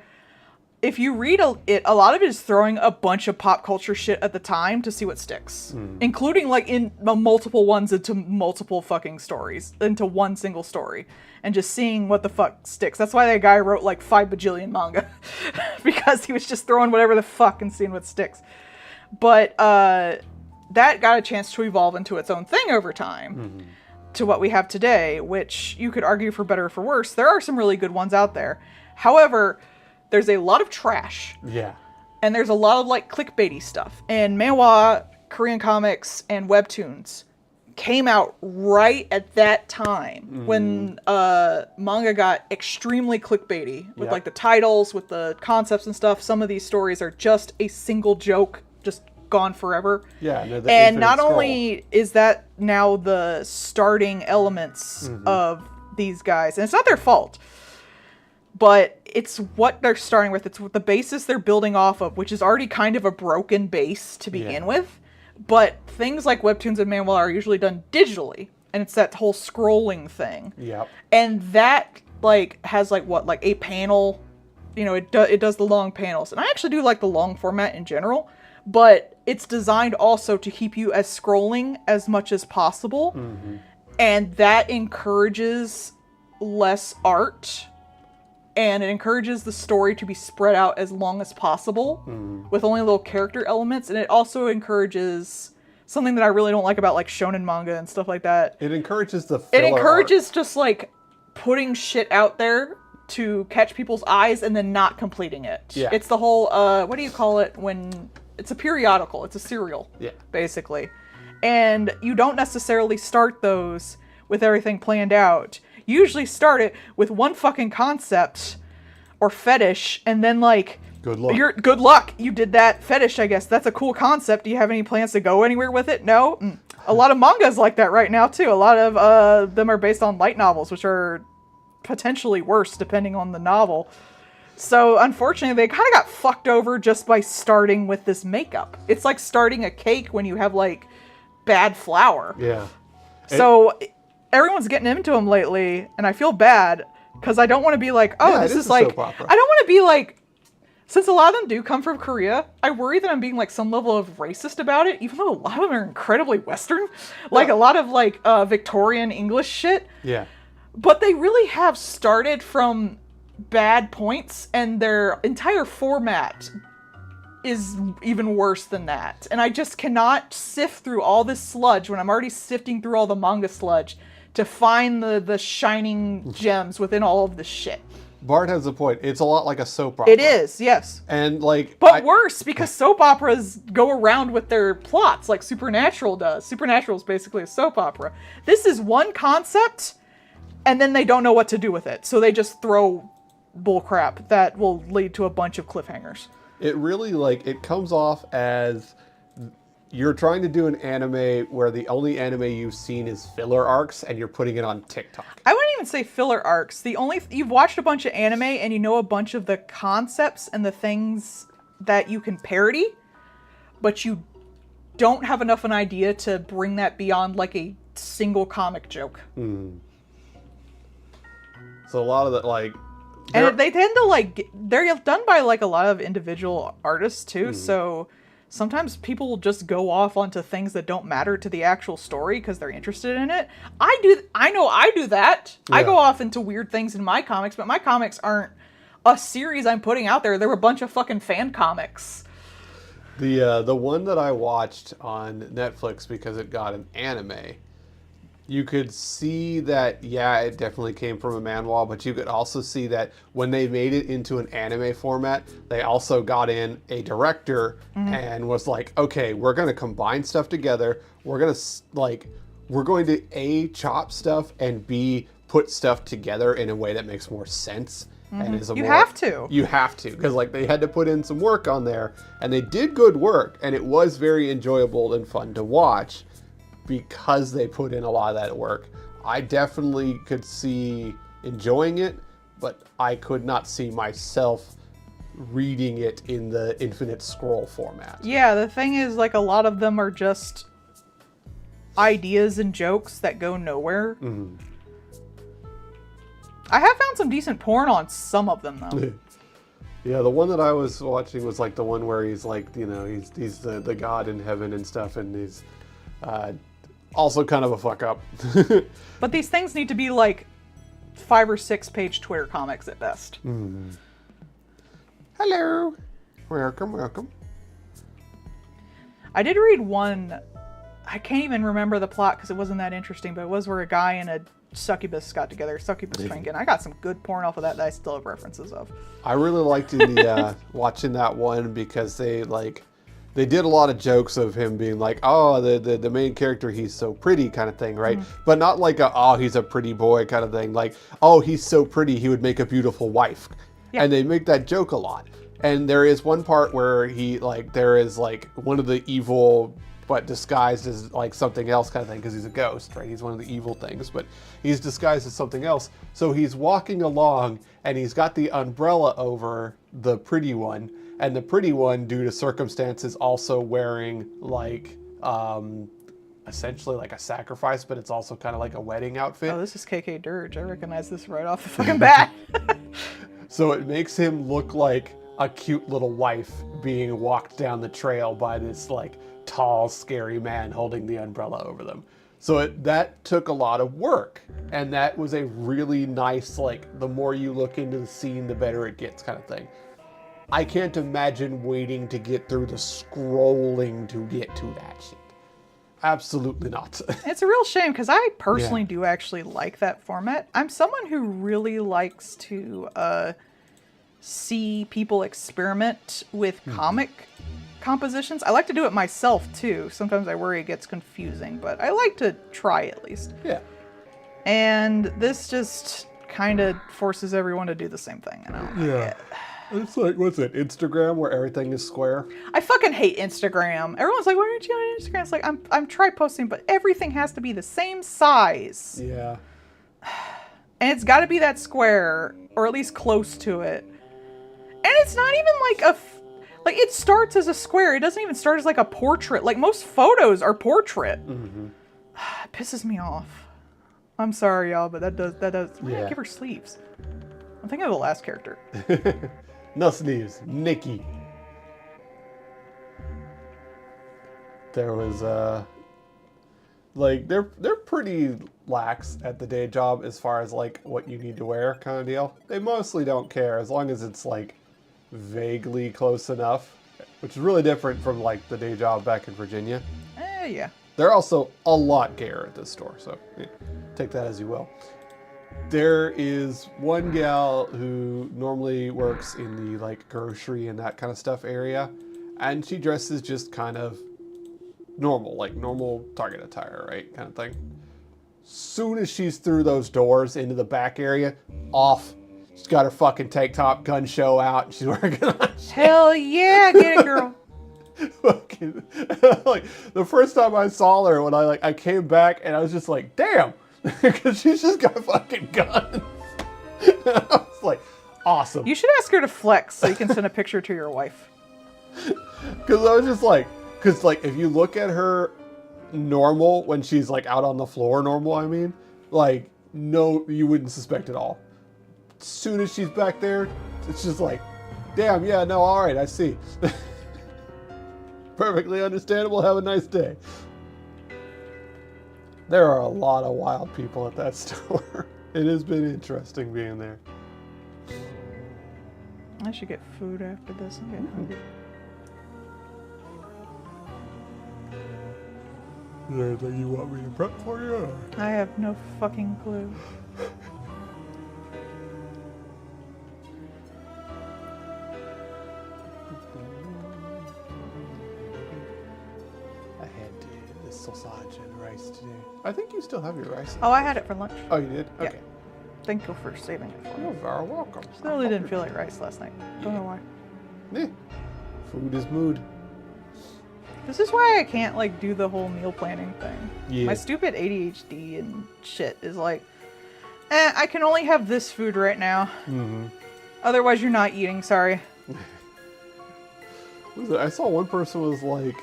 if you read a lot of it is throwing a bunch of pop culture shit at the time to see what sticks. Including like in multiple ones into multiple fucking stories, into one single story. And just seeing what the fuck sticks. That's why that guy wrote like 5 bajillion manga. Because he was just throwing whatever the fuck and seeing what sticks. But that got a chance to evolve into its own thing over time. To what we have today, which you could argue for better or for worse. There are some really good ones out there. However, there's a lot of trash. Yeah. And there's a lot of like clickbaity stuff. And manhwa, Korean comics, and webtoons came out right at that time when manga got extremely clickbaity with like the titles, with the concepts and stuff. Some of these stories are just a single joke, just gone forever. Yeah. And not only is that now the starting elements of these guys, and it's not their fault, but it's what they're starting with. It's the basis they're building off of, which is already kind of a broken base to begin with. But things like webtoons and manhwa are usually done digitally, and it's that whole scrolling thing. Yep. And that like has like a panel, you know, it does the long panels. And I actually do like the long format in general, but it's designed also to keep you as scrolling as much as possible. And that encourages less art. And it encourages the story to be spread out as long as possible with only little character elements. And it also encourages something that I really don't like about like shonen manga and stuff like that. It encourages the filler It encourages art. just like putting shit out there to catch people's eyes and then not completing it. Yeah. It's the whole, what do you call it when... It's a periodical. It's a serial, basically. And you don't necessarily start those with everything planned out. You usually start it with one fucking concept or fetish, and then like, Good luck. Good luck. You did that fetish, I guess. That's a cool concept. Do you have any plans to go anywhere with it? No. A lot of mangas like that right now too. A lot of them are based on light novels, which are potentially worse depending on the novel. So unfortunately, they kind of got fucked over just by starting with this makeup. It's like starting a cake when you have like bad flour. Yeah. So everyone's getting into them lately, and I feel bad because I don't want to be like, oh, this is like, I don't want to be like, since a lot of them do come from Korea, I worry that I'm being like some level of racist about it, even though a lot of them are incredibly Western, like a lot of like Victorian English shit. Yeah. But they really have started from bad points, and their entire format is even worse than that. And I just cannot sift through all this sludge when I'm already sifting through all the manga sludge to find the shining gems within all of this shit. Bart has a point. It's a lot like a soap opera. It is, yes. And like... But worse, because soap operas go around with their plots like Supernatural does. Supernatural is basically a soap opera. This is one concept, and then they don't know what to do with it. So they just throw bullcrap that will lead to a bunch of cliffhangers. It really, like, it comes off as you're trying to do an anime where the only anime you've seen is filler arcs, and you're putting it on TikTok. I wouldn't even say filler arcs. You've watched a bunch of anime, and you know a bunch of the concepts and the things that you can parody, but you don't have enough an idea to bring that beyond, like, a single comic joke. So a lot of the, like... And they tend to, like, they're done by, like, a lot of individual artists, too, so sometimes people will just go off onto things that don't matter to the actual story because they're interested in it. I know I do that. I Yeah. go off into weird things in my comics, but my comics aren't a series I'm putting out there. They're a bunch of fucking fan comics. The one that I watched on Netflix because it got an anime, you could see that, yeah, it definitely came from a manhwa, but you could also see that when they made it into an anime format, they also got in a director and was like, okay, we're going to combine stuff together. We're going to, we're going to A, chop stuff, and B, put stuff together in a way that makes more sense. And is a You more, have to. You have to, because like they had to put in some work on there, and they did good work, and it was very enjoyable and fun to watch because they put in a lot of that work. I definitely could see enjoying it, but I could not see myself reading it in the infinite scroll format. Yeah, the thing is, like, a lot of them are just ideas and jokes that go nowhere. I have found some decent porn on some of them, though. Yeah, the one that I was watching was like the one where he's like, you know, he's the god in heaven and stuff, and he's also kind of a fuck up. But these things need to be like 5 or 6 page Twitter comics at best. Hello. Welcome. I did read one, I can't even remember the plot because it wasn't that interesting, but it was where a guy and a succubus got together, succubus trinket. I got some good porn off of that I still have references of. I really liked the watching that one because they did a lot of jokes of him being like, oh, the main character, he's so pretty kind of thing, right? But not like oh, he's a pretty boy kind of thing. Like, oh, he's so pretty, he would make a beautiful wife. Yeah. And they make that joke a lot. And there is one part where there is like one of the evil, but disguised as like something else kind of thing, because he's a ghost, right? He's one of the evil things, but he's disguised as something else. So he's walking along and he's got the umbrella over the pretty one, and the pretty one, due to circumstances, also wearing like essentially like a sacrifice, but it's also kind of like a wedding outfit. Oh, this is KK Dirge. I recognize this right off the fucking bat. So it makes him look like a cute little wife being walked down the trail by this like tall, scary man holding the umbrella over them. So that took a lot of work, and that was a really nice, like, the more you look into the scene, the better it gets kind of thing. I can't imagine waiting to get through the scrolling to get to that shit. Absolutely not. It's a real shame because I personally do actually like that format. I'm someone who really likes to see people experiment with comic compositions. I like to do it myself too. Sometimes I worry it gets confusing, but I like to try at least. Yeah. And this just kind of forces everyone to do the same thing. And I don't like it. It's like, what's it, Instagram, where everything is square? I fucking hate Instagram. Everyone's like, why aren't you on Instagram? It's like, I'm try posting, but everything has to be the same size. Yeah. And it's got to be that square, or at least close to it. And it's not even like like, it starts as a square. It doesn't even start as like a portrait. Like, most photos are portrait. It pisses me off. I'm sorry, y'all, but that does. Why did I give her sleeves? I'm thinking of the last character. No sleeves. Nikki. There was like they're pretty lax at the day job as far as like what you need to wear kind of deal. They mostly don't care as long as it's like vaguely close enough, which is really different from like the day job back in Virginia. Yeah. They're also a lot gayer at this store, so take that as you will. There is one gal who normally works in the like grocery and that kind of stuff area, and she dresses just kind of normal, like normal Target attire, right? Kind of thing. Soon as she's through those doors into the back area, off. She's got her fucking tank top, gun show out, and she's working on shit. Hell yeah, get it, girl. Fucking, like the first time I saw her, when I came back and I was just like, damn, because she's just got fucking guns. I was like, awesome. You should ask her to flex so you can send a picture to your wife. Because I was just like, if you look at her normal when she's like out on the floor, normal, I mean, like, no, you wouldn't suspect at all. As soon as she's back there, it's just like, damn, yeah, no, all right, I see. Perfectly understandable. Have a nice day. There are a lot of wild people at that store. It has been interesting being there. I should get food after this. I'm getting hungry. Is there anything you want me to prep for you? I have no fucking clue. I had this sausage and rice today. I think you still have your rice. Oh, I had it for lunch. Oh, you did? Yeah. Okay. Thank you for saving it for me. You're very welcome. Literally didn't feel like rice last night. Don't know why. Yeah. Food is mood. This is why I can't like do the whole meal planning thing. Yeah. My stupid ADHD and shit is like, I can only have this food right now. Mm-hmm. Otherwise, you're not eating. Sorry. I saw one person was like,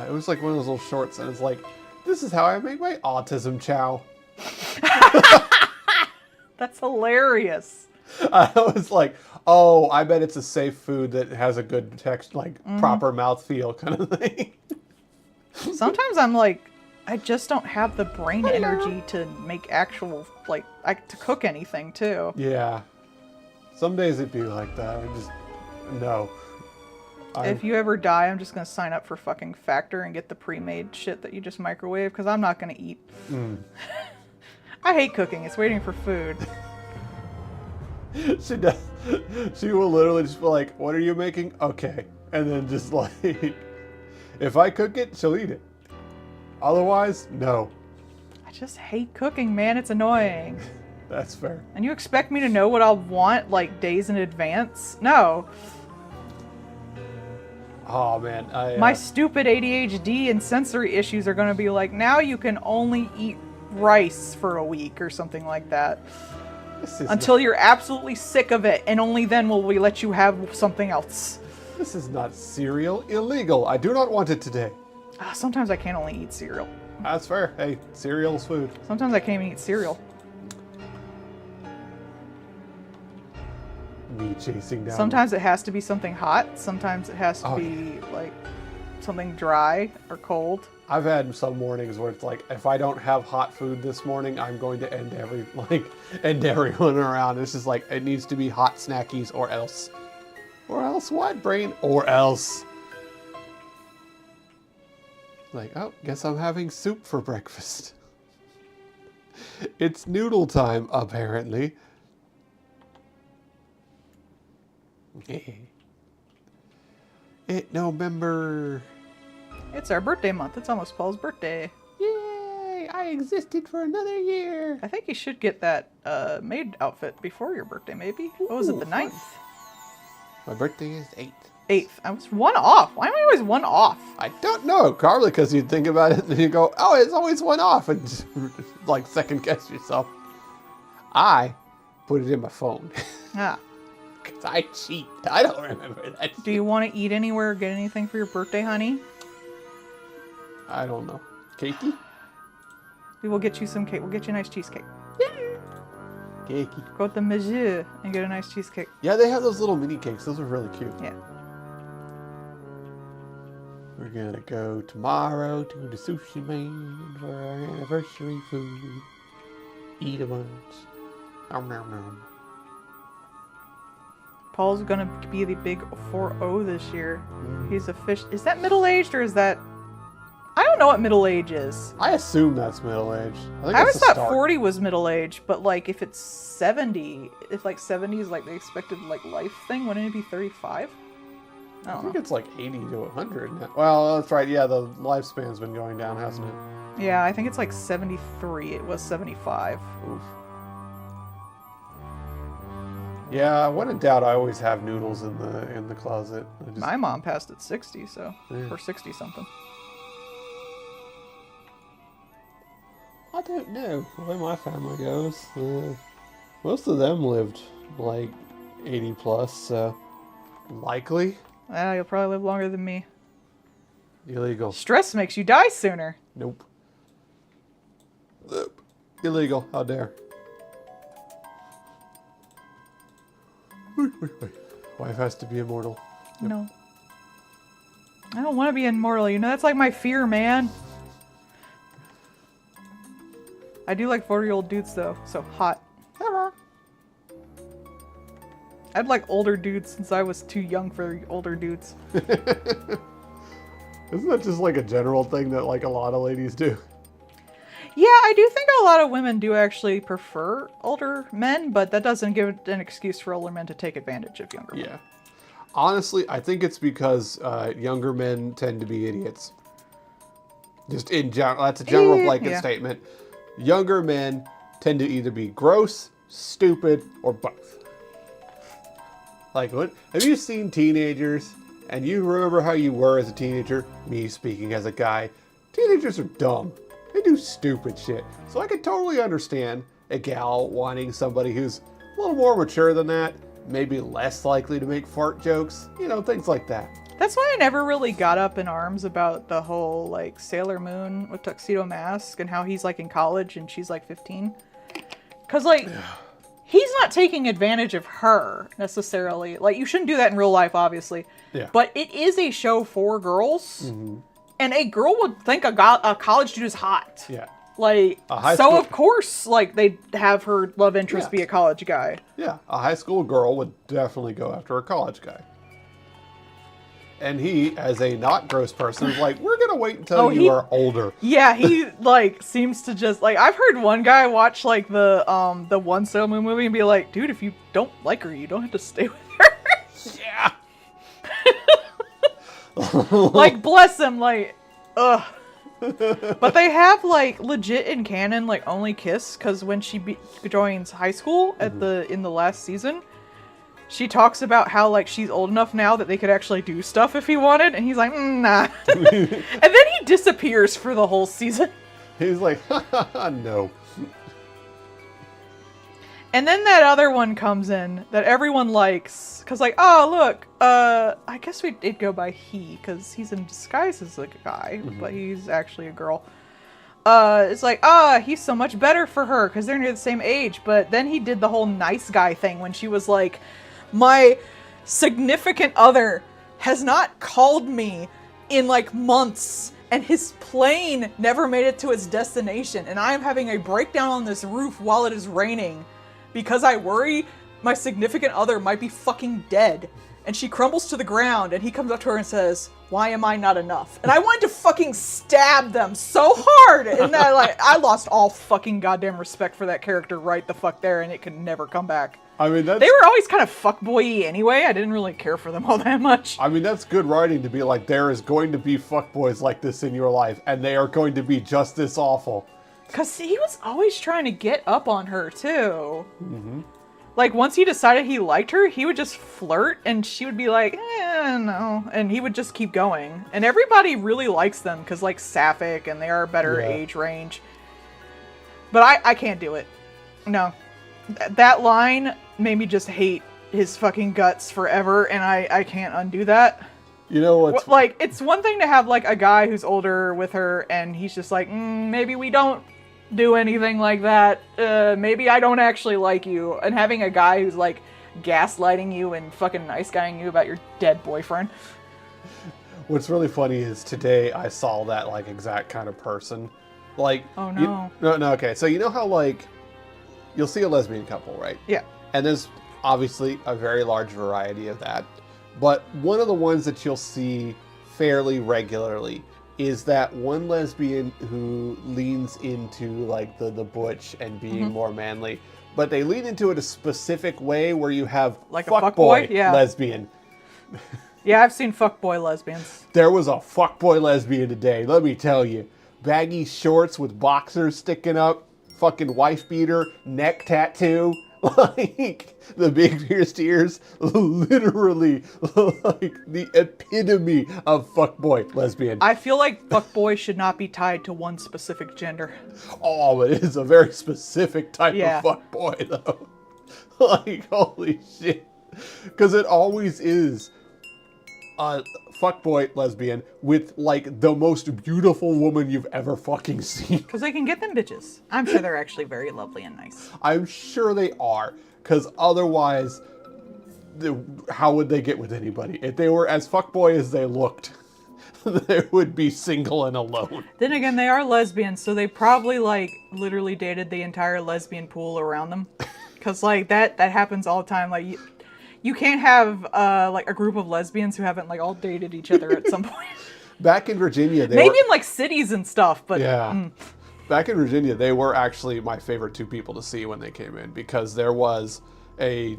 it was like one of those little shorts, and it's like, this is how I make my autism chow. That's hilarious. I was like, oh, I bet it's a safe food that has a good text, like proper mouthfeel kind of thing. Sometimes I'm like, I just don't have the brain energy to make actual, like, to cook anything too. Yeah. Some days it'd be like that. I just, no. If you ever die, I'm just going to sign up for fucking Factor and get the pre-made shit that you just microwave because I'm not going to eat. I hate cooking. It's waiting for food. She does. She will literally just be like, what are you making? Okay. And then just like, if I cook it, she'll eat it. Otherwise, no. I just hate cooking, man. It's annoying. That's fair. And you expect me to know what I'll want like days in advance? No. Oh, man. My stupid ADHD and sensory issues are going to be like, now you can only eat rice for a week or something like that. Until you're absolutely sick of it, and only then will we let you have something else. This is not cereal. Illegal. I do not want it today. Sometimes I can't only eat cereal. That's fair. Hey, cereal's food. Sometimes I can't even eat cereal. Me chasing down. Sometimes it has to be something hot. Sometimes it has to be like something dry or cold. I've had some mornings where it's like, if I don't have hot food this morning, I'm going to end everyone around. It's just like, it needs to be hot snackies or else. Or else what, brain? Or else. Like, oh, guess I'm having soup for breakfast. It's noodle time, apparently. It's November. It's our birthday month. It's almost Paul's birthday. Yay! I existed for another year. I think you should get that maid outfit before your birthday, maybe. What was it, the 9th? My birthday is 8th. 8th. I was one off. Why am I always one off? I don't know. Probably because you think about it and you go, oh, it's always one off. And just, like second guess yourself. I put it in my phone. Ah. Because I cheat. I don't remember that shit. Do you want to eat anywhere or get anything for your birthday, honey? I don't know. Cakey? We will get you some cake. We'll get you a nice cheesecake. Cakey. Go with the Monsieur and get a nice cheesecake. Yeah, they have those little mini cakes. Those are really cute. Yeah. We're going to go tomorrow to the sushi man for our anniversary food. Eat a bunch. Nom nom nom. Paul's gonna be the big 4-0 this year. He's a fish. Is that middle-aged or is that... I don't know what middle-age is. I assume that's middle-aged. I always thought 40 was middle-aged, but like if it's 70, if like 70 is like the expected like life thing, wouldn't it be 35? I think it's like 80 to 100 now. Well, that's right. Yeah, the lifespan's been going down, hasn't it? Yeah, I think it's like 73. It was 75. Oof. Yeah, when in doubt, I always have noodles in the closet. My mom passed at 60, so Yeah. or 60 something. I don't know the way my family goes. Most of them lived like 80 plus, so likely Yeah, you'll probably live longer than me. illegal. Stress makes you die sooner. Nope. Illegal. How dare. Wait. Wife has to be immortal. Yep. No. I don't want to be immortal. You know, that's like my fear, man. I do like 40-year-old dudes though, so hot. I'd like older dudes since I was too young for older dudes. Isn't that just like a general thing that like a lot of ladies do? Yeah, I do think a lot of women do actually prefer older men, but that doesn't give an excuse for older men to take advantage of younger men. Yeah. Honestly, I think it's because younger men tend to be idiots. Just in general, that's a general blanket statement. Younger men tend to either be gross, stupid, or both. Like, what? Have you seen teenagers and you remember how you were as a teenager? Me speaking as a guy. Teenagers are dumb. They do stupid shit. So I could totally understand a gal wanting somebody who's a little more mature than that, maybe less likely to make fart jokes, you know, things like that. That's why I never really got up in arms about the whole, like, Sailor Moon with Tuxedo Mask and how he's, like, in college and she's, like, 15. Because, like, he's not taking advantage of her, necessarily. Like, you shouldn't do that in real life, obviously. Yeah. But it is a show for girls. Mm-hmm. And a girl would think a college dude is hot. Yeah. Like, so of course, like, they'd have her love interest be a college guy. Yeah, a high school girl would definitely go after a college guy. And he, as a not gross person, is like, we're going to wait until you are older. Yeah, he, like, seems to just, like, I've heard one guy watch, like, the one Sailor Moon movie and be like, dude, if you don't like her, you don't have to stay with her. Yeah. Like, bless him, like, ugh. But they have, like, legit in canon, like, only kiss, because when she joins high school at in the last season, she talks about how, like, she's old enough now that they could actually do stuff if he wanted, and he's like, nah. And then he disappears for the whole season. He's like, no. And then that other one comes in that everyone likes, because, like, oh, look, I guess it'd go by he, because he's in disguise as a guy, but he's actually a girl. It's like, he's so much better for her, because they're near the same age, but then he did the whole nice guy thing when she was like, my significant other has not called me in, like, months, and his plane never made it to its destination, and I am having a breakdown on this roof while it is raining, because I worry my significant other might be fucking dead. And she crumbles to the ground, and he comes up to her and says, why am I not enough? And I wanted to fucking stab them so hard! And that, like, I lost all fucking goddamn respect for that character right the fuck there, and it could never come back. I mean, they were always kind of fuckboy-y anyway. I didn't really care for them all that much. I mean, that's good writing to be like, there is going to be fuckboys like this in your life, and they are going to be just this awful. Because he was always trying to get up on her, too. Mm-hmm. Like, once he decided he liked her, he would just flirt, and she would be like, no. And he would just keep going. And everybody really likes them, because, like, Sapphic, and they are a better age range. But I can't do it. No. That line made me just hate his fucking guts forever, and I can't undo that. You know what? Like, it's one thing to have, like, a guy who's older with her, and he's just like, maybe we don't do anything like that. Maybe I don't actually like you. And having a guy who's, like, gaslighting you and fucking nice guying you about your dead boyfriend. What's really funny is today I saw that, like, exact kind of person. Like, oh, no. No, okay. So you know how, like, you'll see a lesbian couple, right? Yeah. And there's obviously a very large variety of that. But one of the ones that you'll see fairly regularly is that one lesbian who leans into, like, the butch and being more manly, but they lean into it a specific way where you have like a fuckboy lesbian. Yeah, I've seen fuckboy lesbians. There was a fuckboy lesbian today, let me tell you. Baggy shorts with boxers sticking up, fucking wife beater, neck tattoo. Like, the big pierced ears, literally, like, the epitome of fuckboy lesbian. I feel like fuckboy should not be tied to one specific gender. Oh, it is a very specific type of fuckboy, though. Like, holy shit. Because it always is a fuckboy lesbian with, like, the most beautiful woman you've ever fucking seen. Because they can get them bitches. I'm sure they're actually very lovely and nice. I'm sure they are. Because otherwise, how would they get with anybody? If they were as fuckboy as they looked, they would be single and alone. Then again, they are lesbians, so they probably like literally dated the entire lesbian pool around them. Cause like that happens all the time. Like you can't have like a group of lesbians who haven't like all dated each other at some point. Back in Virginia, Maybe in like cities and stuff, but yeah. Back in Virginia, they were actually my favorite two people to see when they came in, because there was a,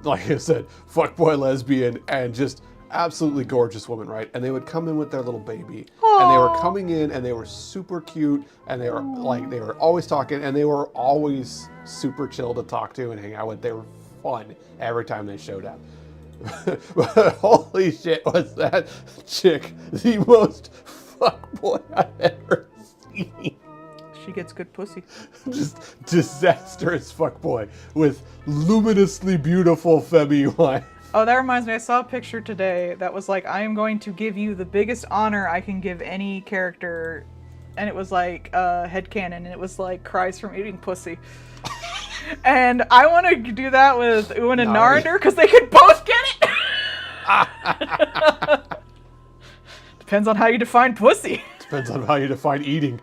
like I said, fuckboy lesbian and just absolutely gorgeous woman, right? And they would come in with their little baby, and they were coming in, and they were super cute, and they were like, they were always talking, and they were always super chill to talk to and hang out with. They were fun every time they showed up. But holy shit, was that chick the most fuckboy I've ever seen. she gets good pussy. Just disastrous fuckboy with luminously beautiful femi wife. Oh, that reminds me, I saw a picture today that was like, I am going to give you the biggest honor I can give any character. And it was like headcanon, and it was like cries from eating pussy. And I want to do that with Ewan and Narendra because they could both get it. Depends on how you define pussy. Depends on how you define eating.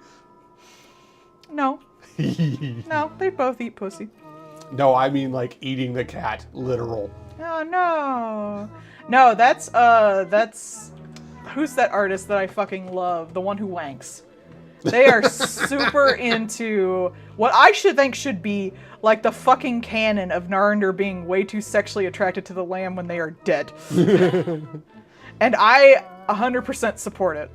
No. No, they both eat pussy. No, I mean like eating the cat, literal. Oh no. No, that's who's that artist that I fucking love? The one who wanks. They are super into what I should think should be like the fucking canon of Narendra being way too sexually attracted to the lamb when they are dead. And I 100% support it.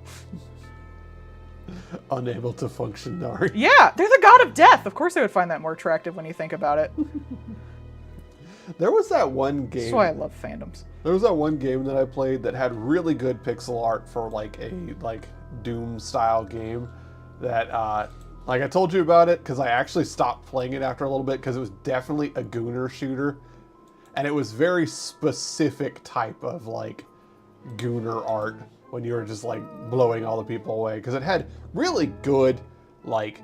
Unable to function, Nari. Yeah, they're the god of death. Of course they would find that more attractive when you think about it. There was that one game. That's why I love fandoms. There was that one game that I played that had really good pixel art for like a Doom style game that like I told you about it because I actually stopped playing it after a little bit because it was definitely a gooner shooter, and it was very specific type of like gooner art when you were just like blowing all the people away, because it had really good like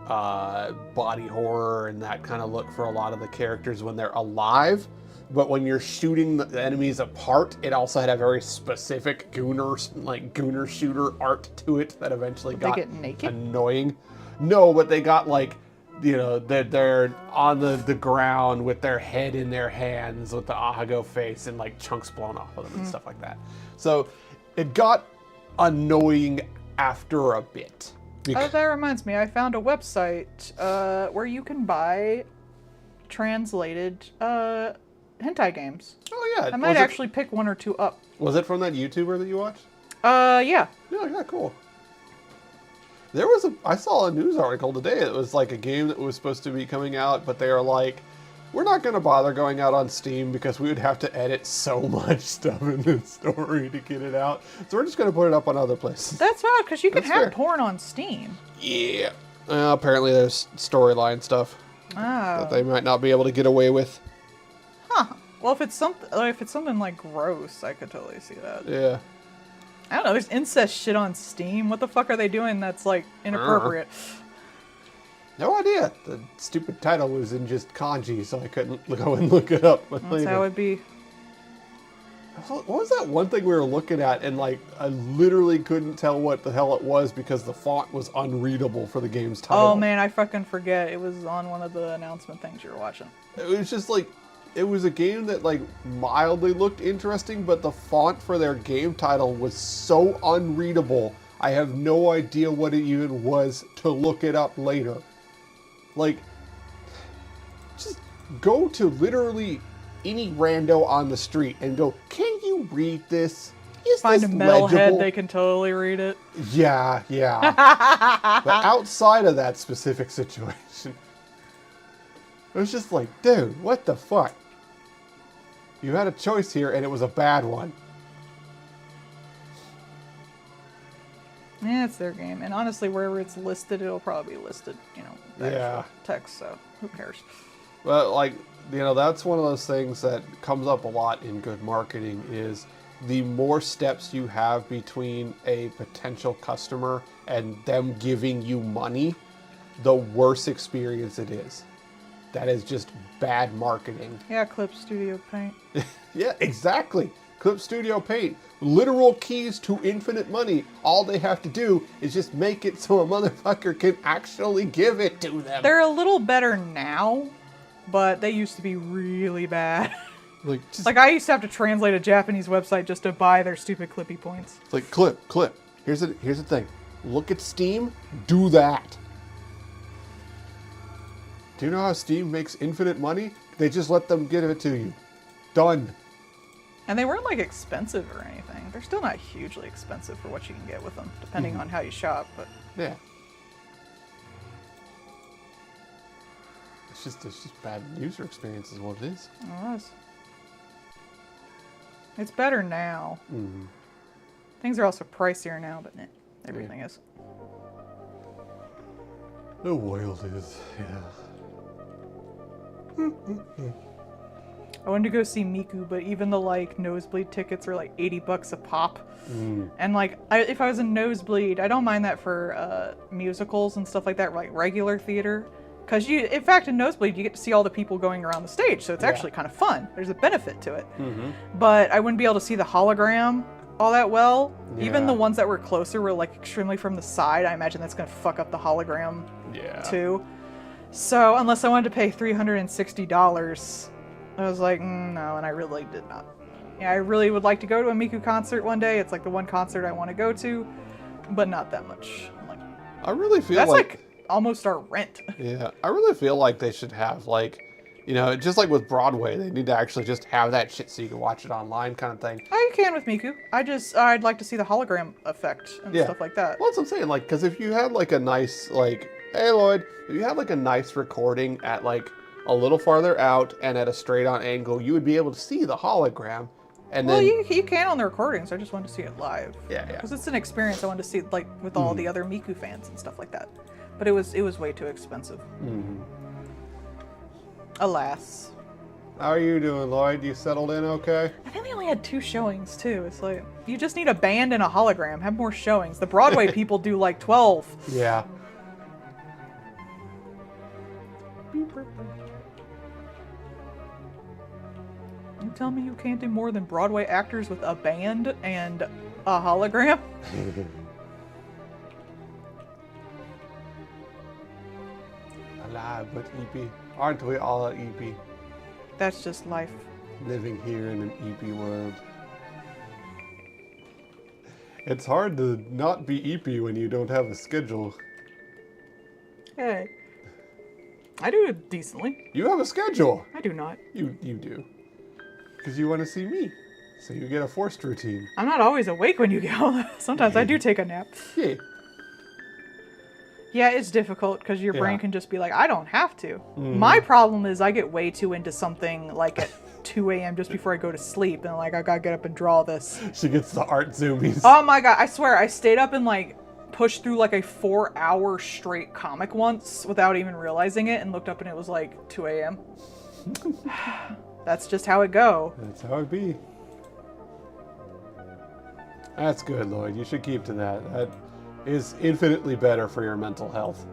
body horror and that kind of look for a lot of the characters when they're alive, but when you're shooting the enemies apart, it also had a very specific gooner shooter art to it that eventually got they get naked? annoying. No, but they got like, you know, they're on the ground with their head in their hands with the Ahago face and like chunks blown off of them and stuff like that. So it got annoying after a bit. Oh, that reminds me. I found a website where you can buy translated hentai games. Oh yeah. I might actually pick one or two up. Was it from that YouTuber that you watched? Yeah. Yeah, cool. There was I saw a news article today. It was like a game that was supposed to be coming out, but they are like, we're not going to bother going out on Steam because we would have to edit so much stuff in the story to get it out. So we're just going to put it up on other places. That's odd, because you can have fair. porn on Steam. Yeah. Apparently there's storyline stuff that they might not be able to get away with. Huh. Well, if it's something like gross, I could totally see that. Yeah. I don't know. There's incest shit on Steam. What the fuck are they doing that's like inappropriate? No idea. The stupid title was in just kanji, so I couldn't go and look it up. That's later. how it'd be. What was that one thing we were looking at, and like I literally couldn't tell what the hell it was because the font was unreadable for the game's title. Oh man, I fucking forget. It was on one of the announcement things you were watching. It was just like, it was a game that like mildly looked interesting, but the font for their game title was so unreadable. I have no idea what it even was to look it up later. Like, just go to literally any rando on the street and go, can you read this? Is Find a this metalhead, legible? they can totally read it. Yeah. But outside of that specific situation, it was just like, dude, what the fuck? You had a choice here and it was a bad one. Yeah, it's their game. And honestly, wherever it's listed, it'll probably be listed, the actual text, so who cares? But like, that's one of those things that comes up a lot in good marketing is the more steps you have between a potential customer and them giving you money, the worse experience it is. That is just bad marketing. Yeah, Clip Studio Paint. Yeah, exactly. Clip Studio Paint, literal keys to infinite money. All they have to do is just make it so a motherfucker can actually give it to them. They're a little better now, but they used to be really bad. Like I used to have to translate a Japanese website just to buy their stupid Clippy points. It's like, clip. Here's the thing. Look at Steam, do that. Do you know how Steam makes infinite money? They just let them give it to you. Done. And they weren't like expensive or anything. They're still not hugely expensive for what you can get with them, depending on how you shop, but Yeah. It's just bad user experience is what it is. it was. It's better now. Mm-hmm. Things are also pricier now, but everything is. The world is, yeah. I wanted to go see Miku, but even the like nosebleed tickets are like $80 a pop. And like, if I was in nosebleed, I don't mind that for musicals and stuff like that, like regular theater. Because in fact, in nosebleed, you get to see all the people going around the stage, so it's actually kind of fun. There's a benefit to it. But I wouldn't be able to see the hologram all that well. Even the ones that were closer were like extremely from the side. I imagine that's going to fuck up the hologram too. So unless I wanted to pay $360, I was like, no, and I really did not. Yeah, I really would like to go to a Miku concert one day. It's like the one concert I want to go to, but not that much. Like, I really feel that's like almost our rent. Yeah, I really feel like they should have like, you know, just like with Broadway, they need to actually just have that shit so you can watch it online kind of thing. Oh, you can with Miku. I'd like to see the hologram effect and stuff like that. Well, that's what I'm saying. Like, because if you had like a nice, like, hey Lloyd, if you had like a nice recording at like a little farther out and at a straight on angle, you would be able to see the hologram. And Well, then, you can on the recordings. I just wanted to see it live. Yeah. Because it's an experience I wanted to see like with all the other Miku fans and stuff like that. But it was way too expensive. Alas. How are you doing, Lloyd? You settled in okay? I think they only had 2 showings too. It's like you just need a band and a hologram. Have more showings. The Broadway people do like 12. Yeah. You tell me you can't do more than Broadway actors with a band and a hologram? Alive, but EP. Aren't we all EP? That's just life. Living here in an EP world. It's hard to not be EP when you don't have a schedule. Hey. I do it decently. You have a schedule. I do not. You do. Because you want to see me. So you get a forced routine. I'm not always awake when you go. Sometimes I do take a nap. Yeah. Yeah, it's difficult because your brain Yeah. can just be like, I don't have to. My problem is I get way too into something like at 2 a.m. just before I go to sleep, and like I gotta get up and draw this. She gets the art zoomies. Oh my god, I swear I stayed up and like pushed through like a 4-hour straight comic once without even realizing it, and looked up and it was like 2 a.m. That's just how it go. That's how it be. That's good, Lloyd. You should keep to that. That is infinitely better for your mental health.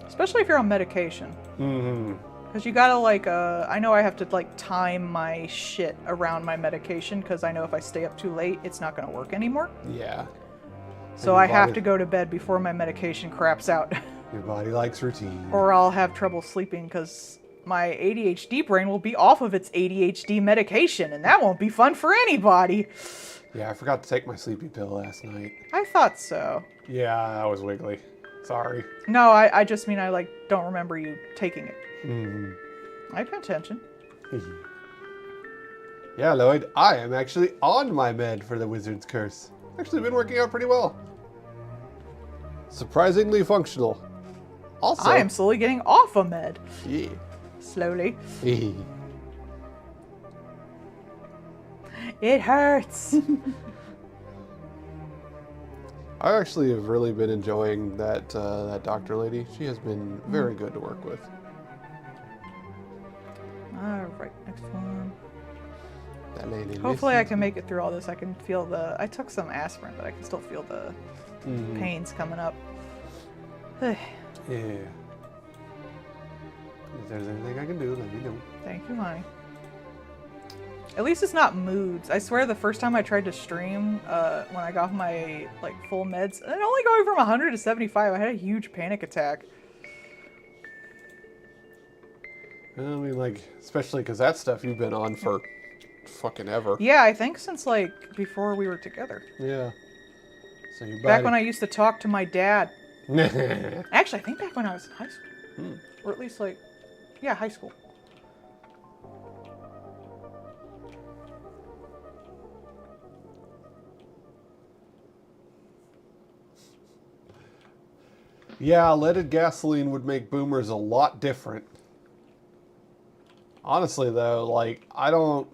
Especially if you're on medication. Because you gotta like, I know I have to like time my shit around my medication because I know if I stay up too late, it's not gonna work anymore. Yeah. So I have to go to bed before my medication craps out. Your body likes routine. Or I'll have trouble sleeping because my ADHD brain will be off of its ADHD medication, and that won't be fun for anybody. Yeah, I forgot to take my sleepy pill last night. I thought so. Yeah, that was wiggly. Sorry. No, I just mean I like don't remember you taking it. I pay attention. Yeah, Lloyd, I am actually on my med for the Wizard's Curse. Actually been working out pretty well. Surprisingly functional. Also, I am slowly getting off a med. Yeah. Slowly. It hurts. I actually have really been enjoying that that doctor lady. She has been very good to work with. Alright, next one. That lady. Hopefully I listens. can make it through all this. I can feel I took some aspirin, but I can still feel the pains coming up. Yeah. If there's anything I can do, let me know. Thank you, honey. At least it's not moods. I swear the first time I tried to stream, when I got my like full meds, and only going from 100 to 75, I had a huge panic attack. I mean, like, especially because that stuff you've been on for fucking ever. Yeah, I think since like before we were together. Yeah. So your body... Back when I used to talk to my dad. Actually, I think back when I was in high school. Or at least like, yeah, high school. Yeah, leaded gasoline would make boomers a lot different. Honestly, though, like, I don't...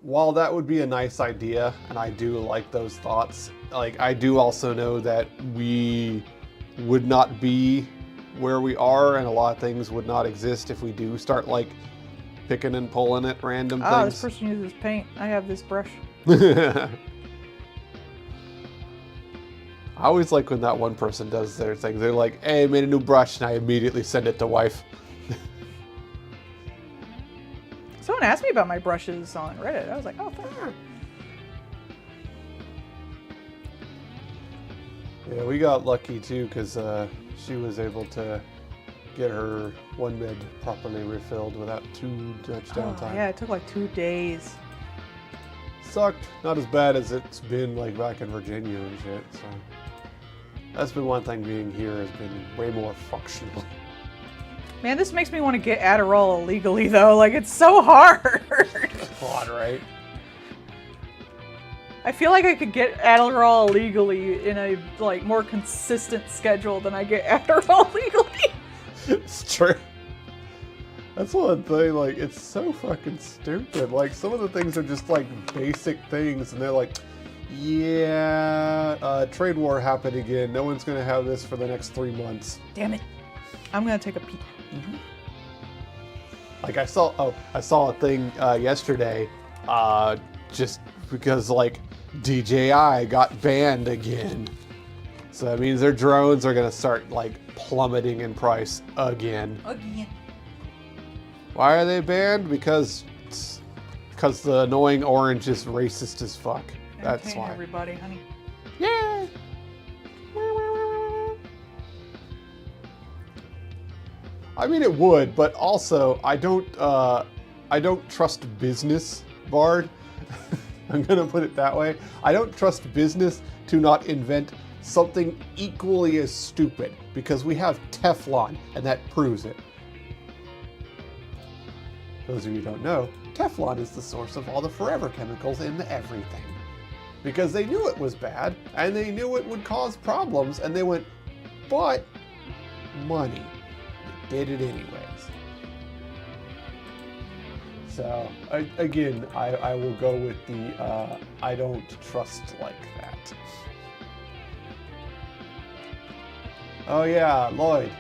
While that would be a nice idea, and I do like those thoughts, like, I do also know that we would not be where we are, and a lot of things would not exist if we do start, like, picking and pulling at random things. Oh, this person uses paint. I have this brush. I always like when that one person does their thing. They're like, hey, I made a new brush, and I immediately send it to wife. Someone asked me about my brushes on Reddit. I was like, oh, thank you. Yeah, we got lucky, too, because she was able to get her one med properly refilled without too much downtime. Yeah, it took like 2 days. Sucked. Not as bad as it's been, like, back in Virginia and shit, so... That's been one thing being here has been way more functional. Man, this makes me want to get Adderall illegally, though. Like, it's so hard. Odd, right? I feel like I could get Adderall illegally in a, like, more consistent schedule than I get Adderall legally. It's true. That's one thing, like, it's so fucking stupid. Like, some of the things are just, like, basic things, and they're like, yeah, trade war happened again. No one's gonna have this for the next 3 months. Damn it. I'm gonna take a peek. Like, I saw a thing yesterday, just because, like, DJI got banned again. So that means their drones are gonna start, like, plummeting in price again. Why are they banned? Because the annoying orange is racist as fuck. That's why. Everybody, honey. Yeah. I mean, it would, but also I don't trust business, Bard. I'm gonna put it that way. I don't trust business to not invent something equally as stupid, because we have Teflon, and that proves it. Those of you who don't know, Teflon is the source of all the forever chemicals in the everything. Because they knew it was bad, and they knew it would cause problems, and they went, but money. They did it anyways. So, again, I will go with the, I don't trust like that. Oh yeah, Lloyd,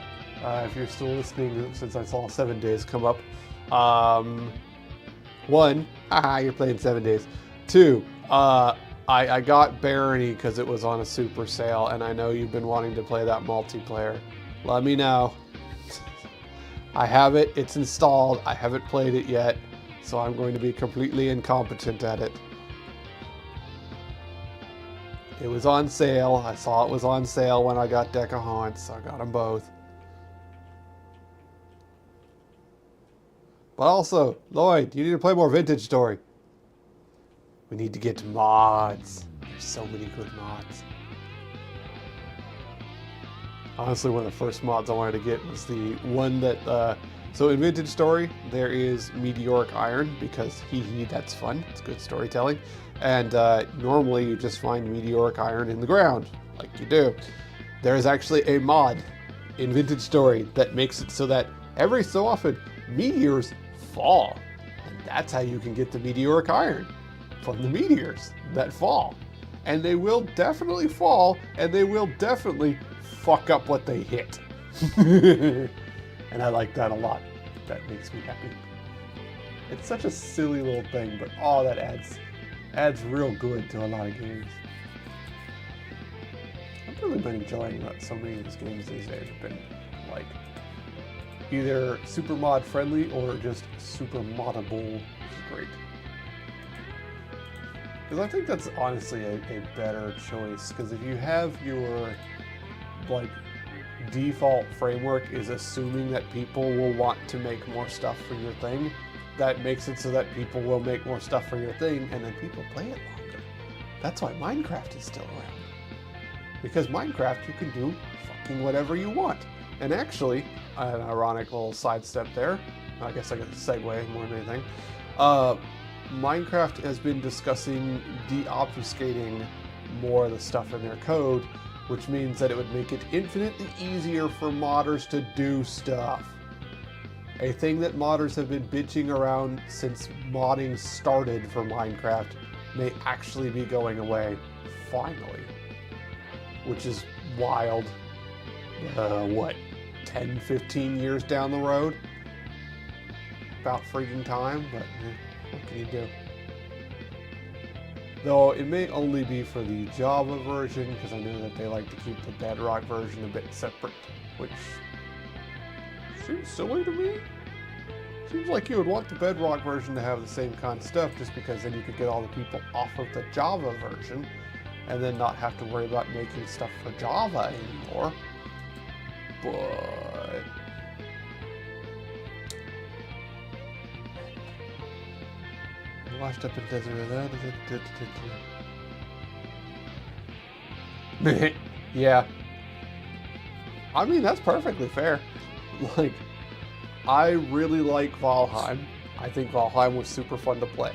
if you're still listening, since I saw 7 Days come up. 1, haha, you're playing 7 Days. 2, I got Barony because it was on a super sale, and I know you've been wanting to play that multiplayer. Let me know. I have it, it's installed, I haven't played it yet, so I'm going to be completely incompetent at it. It was on sale, I saw it was on sale when I got Deck of Haunts, so I got them both. But also, Lloyd, you need to play more Vintage Story. We need to get mods. There's so many good mods. Honestly, one of the first mods I wanted to get was the one that, so in Vintage Story, there is Meteoric Iron, because that's fun, it's good storytelling. And normally you just find Meteoric Iron in the ground, like you do. There is actually a mod in Vintage Story that makes it so that every so often, meteors fall. And that's how you can get the Meteoric Iron, from the meteors that fall. And they will definitely fall, and they will definitely fuck up what they hit. And I like that a lot. That makes me happy. It's such a silly little thing, but oh, that adds real good to a lot of games. I've really been enjoying that so many of these games these days have been like either super mod friendly or just super moddable, which is great. Because I think that's honestly a better choice. Because if you have your, like, default framework is assuming that people will want to make more stuff for your thing, that makes it so that people will make more stuff for your thing, and then people play it longer. That's why Minecraft is still around. Because Minecraft, you can do fucking whatever you want. And actually, an ironic little sidestep there, I guess I got to segue more than anything. Minecraft has been discussing de-obfuscating more of the stuff in their code, which means that it would make it infinitely easier for modders to do stuff. A thing that modders have been bitching around since modding started for Minecraft may actually be going away, finally. Which is wild. What, 10, 15 years down the road? About freaking time, but what can you do? Though it may only be for the Java version, because I know that they like to keep the Bedrock version a bit separate, which seems silly to me. Seems like you would want the Bedrock version to have the same kind of stuff, just because then you could get all the people off of the Java version, and then not have to worry about making stuff for Java anymore. But washed up in desert. Yeah. I mean, that's perfectly fair. Like, I really like Valheim. I think Valheim was super fun to play.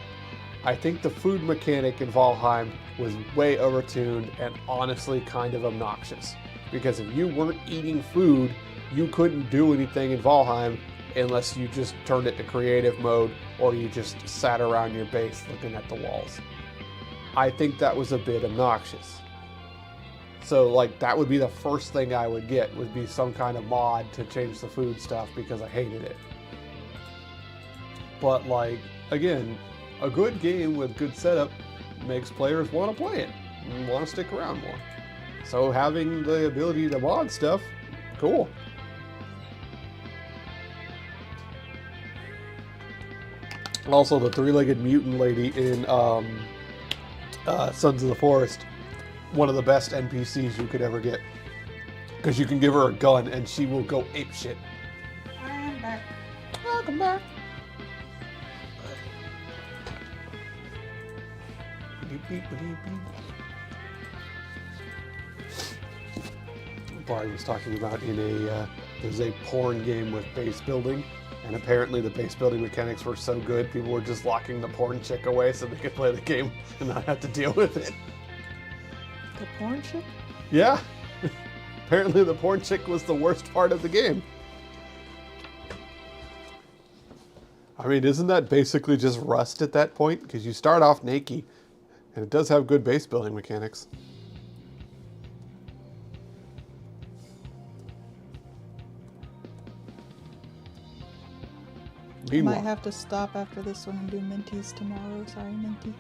I think the food mechanic in Valheim was way overtuned and honestly kind of obnoxious. Because if you weren't eating food, you couldn't do anything in Valheim unless you just turned it to creative mode or you just sat around your base looking at the walls. I think that was a bit obnoxious. So, like, that would be the first thing I would get, would be some kind of mod to change the food stuff because I hated it. But, like, again, a good game with good setup makes players want to play it and want to stick around more. So having the ability to mod stuff, cool. Also, the three-legged mutant lady in Sons of the Forest, one of the best NPCs you could ever get. Because you can give her a gun and she will go apeshit. I'm back. Welcome back. Barry was talking about in there's a porn game with base building, and apparently the base building mechanics were so good, people were just locking the porn chick away so they could play the game and not have to deal with it. The porn chick? Yeah. Apparently the porn chick was the worst part of the game. I mean, isn't that basically just Rust at that point? Because you start off naked, and it does have good base building mechanics. I might have to stop after this one and do Minty's tomorrow. Sorry, Minty.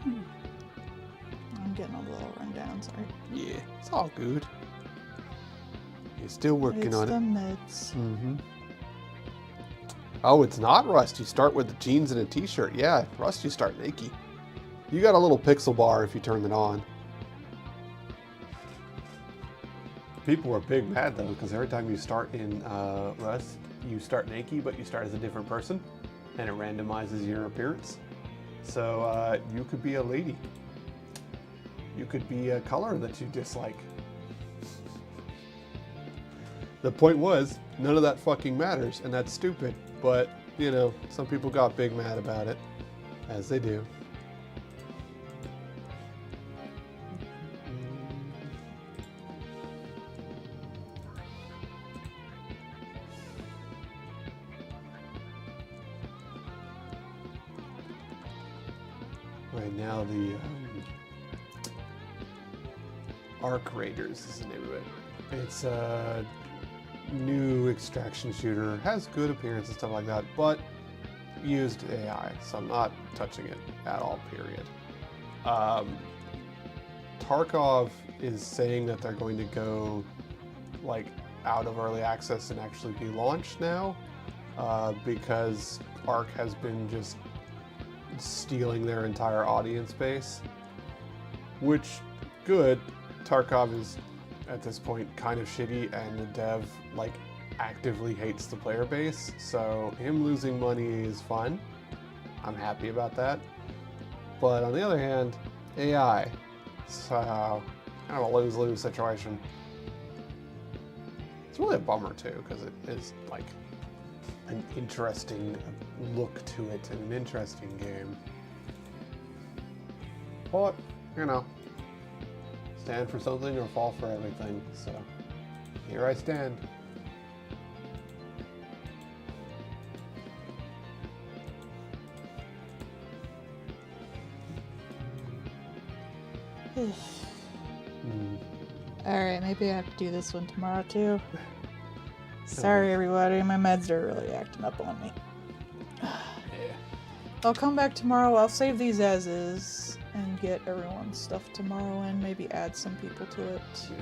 I'm getting a little rundown, sorry. Yeah, it's all good. You're still working on it. It's the meds. Mm-hmm. Oh, it's not Rust. You start with the jeans and a t-shirt. Yeah, Rust you start naked. You got a little pixel bar if you turn it on. People were big mad though, because every time you start in Rust, you start naked, but you start as a different person, and it randomizes your appearance. So you could be a lady. You could be a color that you dislike. The point was, none of that fucking matters, and that's stupid. But, you know, some people got big mad about it, as they do. Right now, the Arc Raiders is the name of it. It's a new extraction shooter, has good appearance and stuff like that, but used AI, so I'm not touching it at all, period. Tarkov is saying that they're going to go like out of early access and actually be launched now, because Ark has been just stealing their entire audience base. Which, good. Tarkov is, at this point, kind of shitty, and the dev, like, actively hates the player base, so him losing money is fun. I'm happy about that. But on the other hand, AI. So, kind of a lose-lose situation. It's really a bummer, too, because it is, like, an interesting look to it and an interesting game. But, you know, stand for something or fall for everything, so here I stand. Alright, maybe I have to do this one tomorrow too. Sorry everybody, my meds are really acting up on me. I'll come back tomorrow, I'll save these as is and get everyone's stuff tomorrow and maybe add some people to it. Yeah.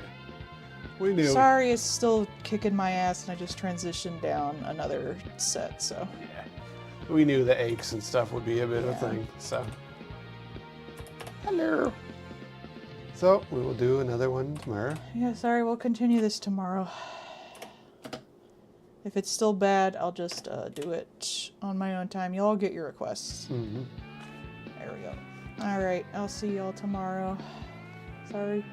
We knew. Sorry it's still kicking my ass and I just transitioned down another set, so. Yeah. We knew the aches and stuff would be a bit of a thing, so. Hello. So, we will do another one tomorrow. Yeah, sorry, we'll continue this tomorrow. If it's still bad, I'll just do it on my own time. You'll all get your requests. Mm-hmm. There we go. Alright, I'll see y'all tomorrow. Sorry.